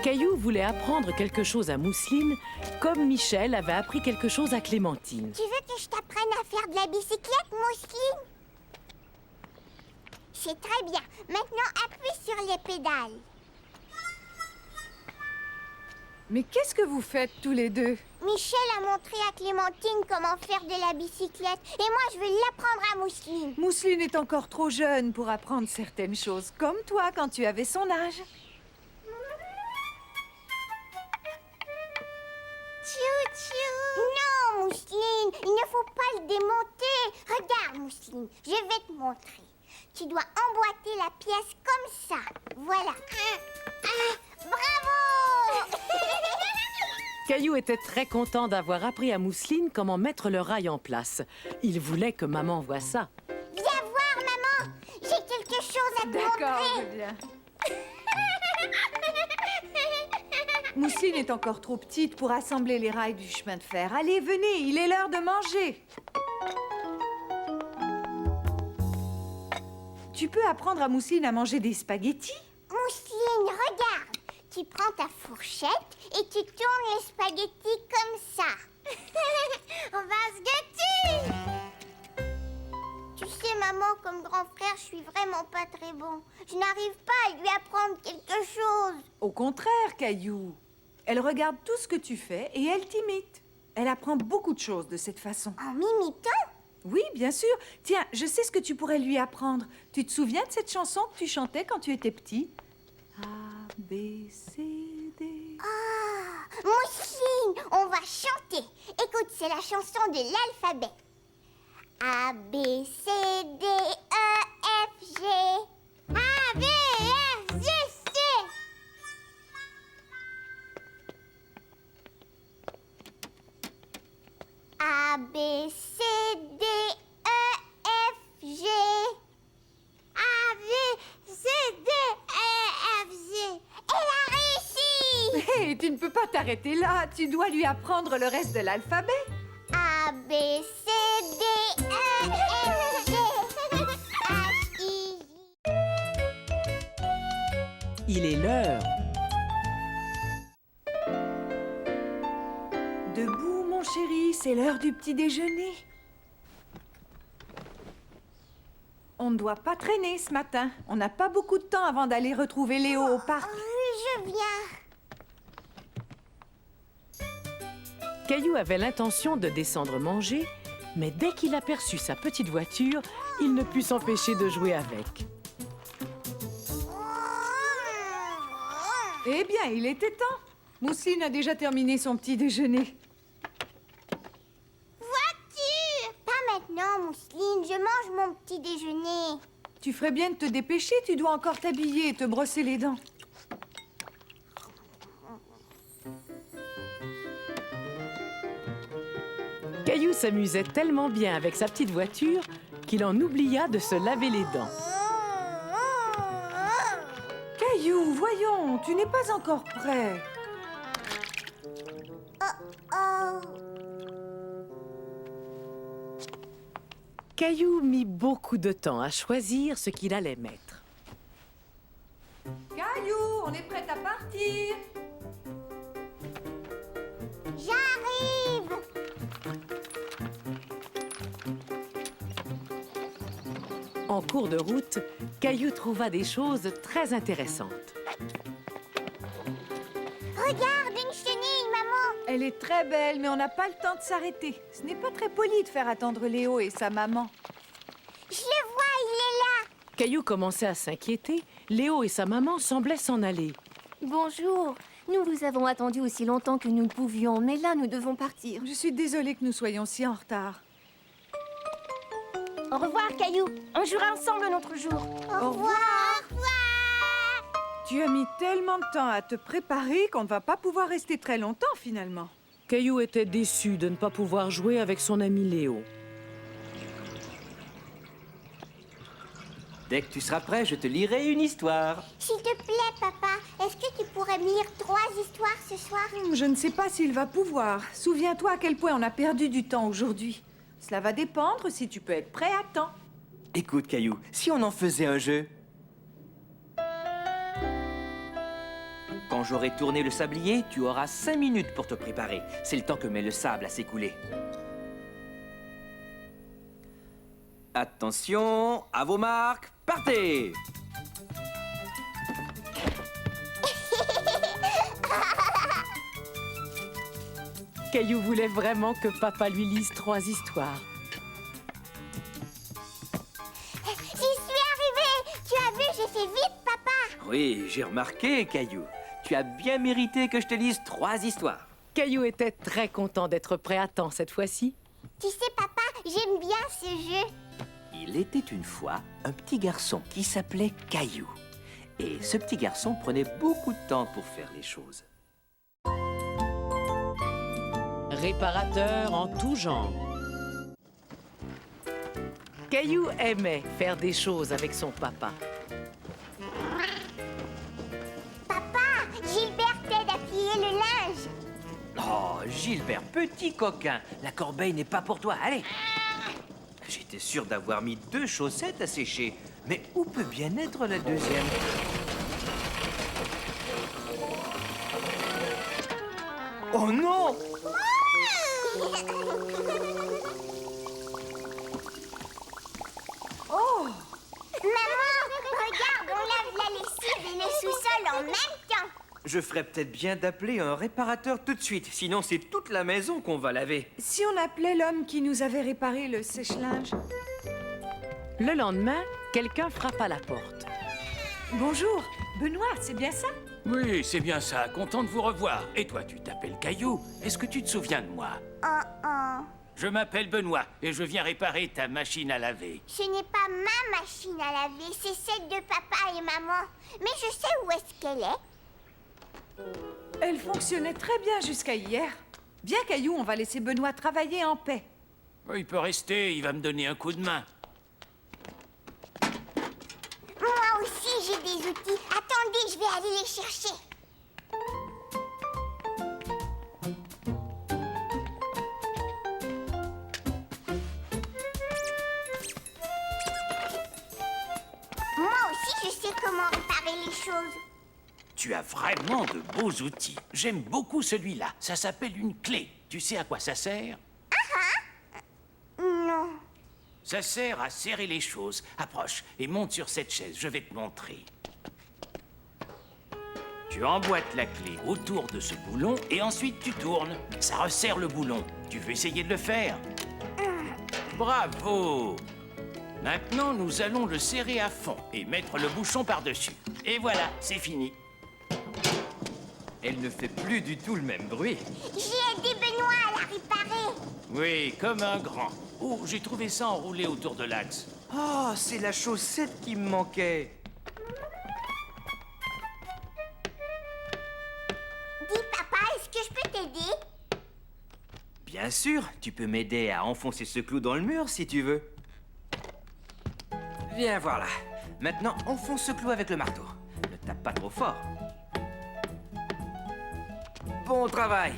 Caillou voulait apprendre quelque chose à Mousseline, comme Michel avait appris quelque chose à Clémentine. Tu veux que je t'apprenne à faire de la bicyclette, Mousseline? C'est très bien. Maintenant, appuie sur les pédales. Mais qu'est-ce que vous faites tous les deux? Michel a montré à Clémentine comment faire de la bicyclette. Et moi, je vais l'apprendre à Mousseline. Mousseline est encore trop jeune pour apprendre certaines choses, comme toi quand tu avais son âge. Tchou-tchou. Non, Mousseline, il ne faut pas le démonter. Regarde, Mousseline, je vais te montrer. Tu dois emboîter la pièce comme ça. Voilà. Bravo! Caillou était très content d'avoir appris à Mousseline comment mettre le rail en place. Il voulait que maman voie ça. Viens voir, maman. J'ai quelque chose à te D'accord, montrer. je viens. Mousseline est encore trop petite pour assembler les rails du chemin de fer. Allez, venez, il est l'heure de manger. Tu peux apprendre à Mousseline à manger des spaghettis? Mousseline, regarde. Tu prends ta fourchette et tu tournes les spaghettis comme ça. On va se gâter. Tu sais, maman, comme grand frère, je suis vraiment pas très bon. Je n'arrive pas à lui apprendre quelque chose. Au contraire, Caillou. Elle regarde tout ce que tu fais et elle t'imite. Elle apprend beaucoup de choses de cette façon. En m'imitant? Oui, bien sûr. Tiens, je sais ce que tu pourrais lui apprendre. Tu te souviens de cette chanson que tu chantais quand tu étais petit? A, B, C, D... Ah, Mousseline, on va chanter. Écoute, c'est la chanson de l'alphabet. A, B, C, D, E, F, G. A, B, F, G, C. A, B, C, D, E, F, G. A, B, C, D, E, F, G. Elle a réussi! Hé, tu ne peux pas t'arrêter là. Tu dois lui apprendre le reste de l'alphabet. A, B, C, D, E, F, G, H, I, J. Il est l'heure. Debout, mon chéri, c'est l'heure du petit déjeuner. On ne doit pas traîner ce matin. On n'a pas beaucoup de temps avant d'aller retrouver Léo au parc. Je viens. Caillou avait l'intention de descendre manger, mais dès qu'il aperçut sa petite voiture, il ne put s'empêcher de jouer avec. Eh bien, il était temps. Mousseline a déjà terminé son petit déjeuner. Voiture! Pas maintenant, Mousseline. Je mange mon petit déjeuner. Tu ferais bien de te dépêcher, tu dois encore t'habiller et te brosser les dents. Caillou s'amusait tellement bien avec sa petite voiture qu'il en oublia de se laver les dents. Caillou, voyons, tu n'es pas encore prêt. Caillou mit beaucoup de temps à choisir ce qu'il allait mettre. Caillou, on est prêt à partir. J'arrive! En cours de route, Caillou trouva des choses très intéressantes. Regarde, une chenille, maman! Elle est très belle, mais on n'a pas le temps de s'arrêter. Ce n'est pas très poli de faire attendre Léo et sa maman. Je le vois, il est là! Caillou commençait à s'inquiéter. Léo et sa maman semblaient s'en aller. Bonjour. Nous vous avons attendu aussi longtemps que nous ne pouvions, mais là, nous devons partir. Je suis désolée que nous soyons si en retard. Au revoir, Caillou. On jouera ensemble un autre jour. Au revoir. Tu as mis tellement de temps à te préparer qu'on ne va pas pouvoir rester très longtemps, finalement. Caillou était déçu de ne pas pouvoir jouer avec son ami Léo. Dès que tu seras prêt, je te lirai une histoire. S'il te plaît, papa, est-ce que tu pourrais me lire 3 histoires ce soir? Je ne sais pas s'il va pouvoir. Souviens-toi à quel point on a perdu du temps aujourd'hui. Cela va dépendre si tu peux être prêt à temps. Écoute, Caillou, si on en faisait un jeu? Quand Quand j'aurai tourné le sablier, tu auras 5 minutes pour te préparer. C'est le temps que met le sable à s'écouler. Attention, à vos marques, partez! Caillou voulait vraiment que papa lui lise 3 histoires. J'y suis arrivée! Tu as vu, j'ai fait vite, papa! Oui, j'ai remarqué, Caillou. Tu as bien mérité que je te lise 3 histoires. Caillou était très content d'être prêt à temps cette fois-ci. Tu sais, papa, j'aime bien ce jeu. Il était une fois un petit garçon qui s'appelait Caillou. Et ce petit garçon prenait beaucoup de temps pour faire les choses. Réparateur en tout genre. Caillou aimait faire des choses avec son papa. Papa, Gilbert t'aide à plier le linge. Oh, Gilbert, petit coquin, la corbeille n'est pas pour toi, allez. J'étais sûr d'avoir mis 2 chaussettes à sécher, mais où peut bien être la deuxième? Oh non! Oh! Maman, regarde, on lave la lessive et le sous-sol en même temps. Je ferais peut-être bien d'appeler un réparateur tout de suite, sinon c'est toute la maison qu'on va laver. Si on appelait l'homme qui nous avait réparé le sèche-linge? Le lendemain, quelqu'un frappe à la porte. Bonjour, Benoît, c'est bien ça? Oui, c'est bien ça. Content de vous revoir. Et toi, tu t'appelles Caillou. Est-ce que tu te souviens de moi? Je m'appelle Benoît et je viens réparer ta machine à laver. Ce n'est pas ma machine à laver, c'est celle de papa et maman. Mais je sais où est-ce qu'elle est. Elle fonctionnait très bien jusqu'à hier. Viens, Caillou, on va laisser Benoît travailler en paix. Il peut rester, il va me donner un coup de main. Moi aussi, j'ai des outils. Attendez, je vais aller les chercher. Moi aussi, je sais comment réparer les choses. Tu as vraiment de beaux outils. J'aime beaucoup celui-là. Ça s'appelle une clé. Tu sais à quoi ça sert? Non. Ça sert à serrer les choses. Approche et monte sur cette chaise. Je vais te montrer. Tu emboîtes la clé autour de ce boulon et ensuite tu tournes. Ça resserre le boulon. Tu veux essayer de le faire? Bravo! Maintenant, nous allons le serrer à fond et mettre le bouchon par-dessus. Et voilà, c'est fini. Elle ne fait plus du tout le même bruit. J'ai aidé Benoît à la réparer. Oui, comme un grand. Oh, j'ai trouvé ça enroulé autour de l'axe. Oh, c'est la chaussette qui me manquait. Dis, papa, est-ce que je peux t'aider? Bien sûr, tu peux m'aider à enfoncer ce clou dans le mur si tu veux. Viens voir là. Maintenant, enfonce ce clou avec le marteau. Ne tape pas trop fort. Bon travail.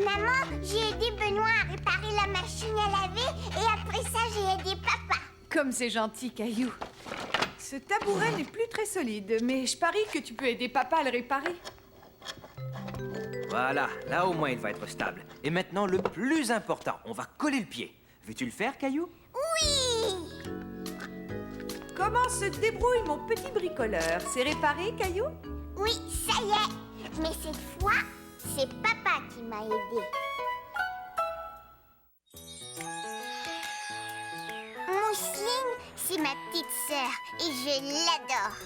Maman, j'ai aidé Benoît à réparer la machine à laver et après ça, j'ai aidé papa. Comme c'est gentil, Caillou. Ce tabouret n'est plus très solide, mais je parie que tu peux aider papa à le réparer. Voilà, là au moins il va être stable. Et maintenant, le plus important, on va coller le pied. Veux-tu le faire, Caillou? Oui! Comment se débrouille mon petit bricoleur? C'est réparé, Caillou? Oui, ça y est. Mais cette fois, c'est papa qui m'a aidé. Mousseline, c'est ma petite sœur et je l'adore.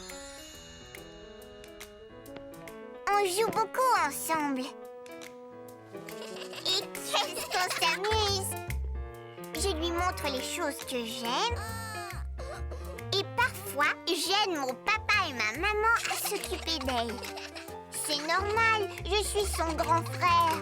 On joue beaucoup ensemble. Et qu'est-ce qu'on s'amuse! Je lui montre les choses que j'aime. Et parfois, j'aide mon papa et ma maman à s'occuper d'elle. C'est normal, je suis son grand frère.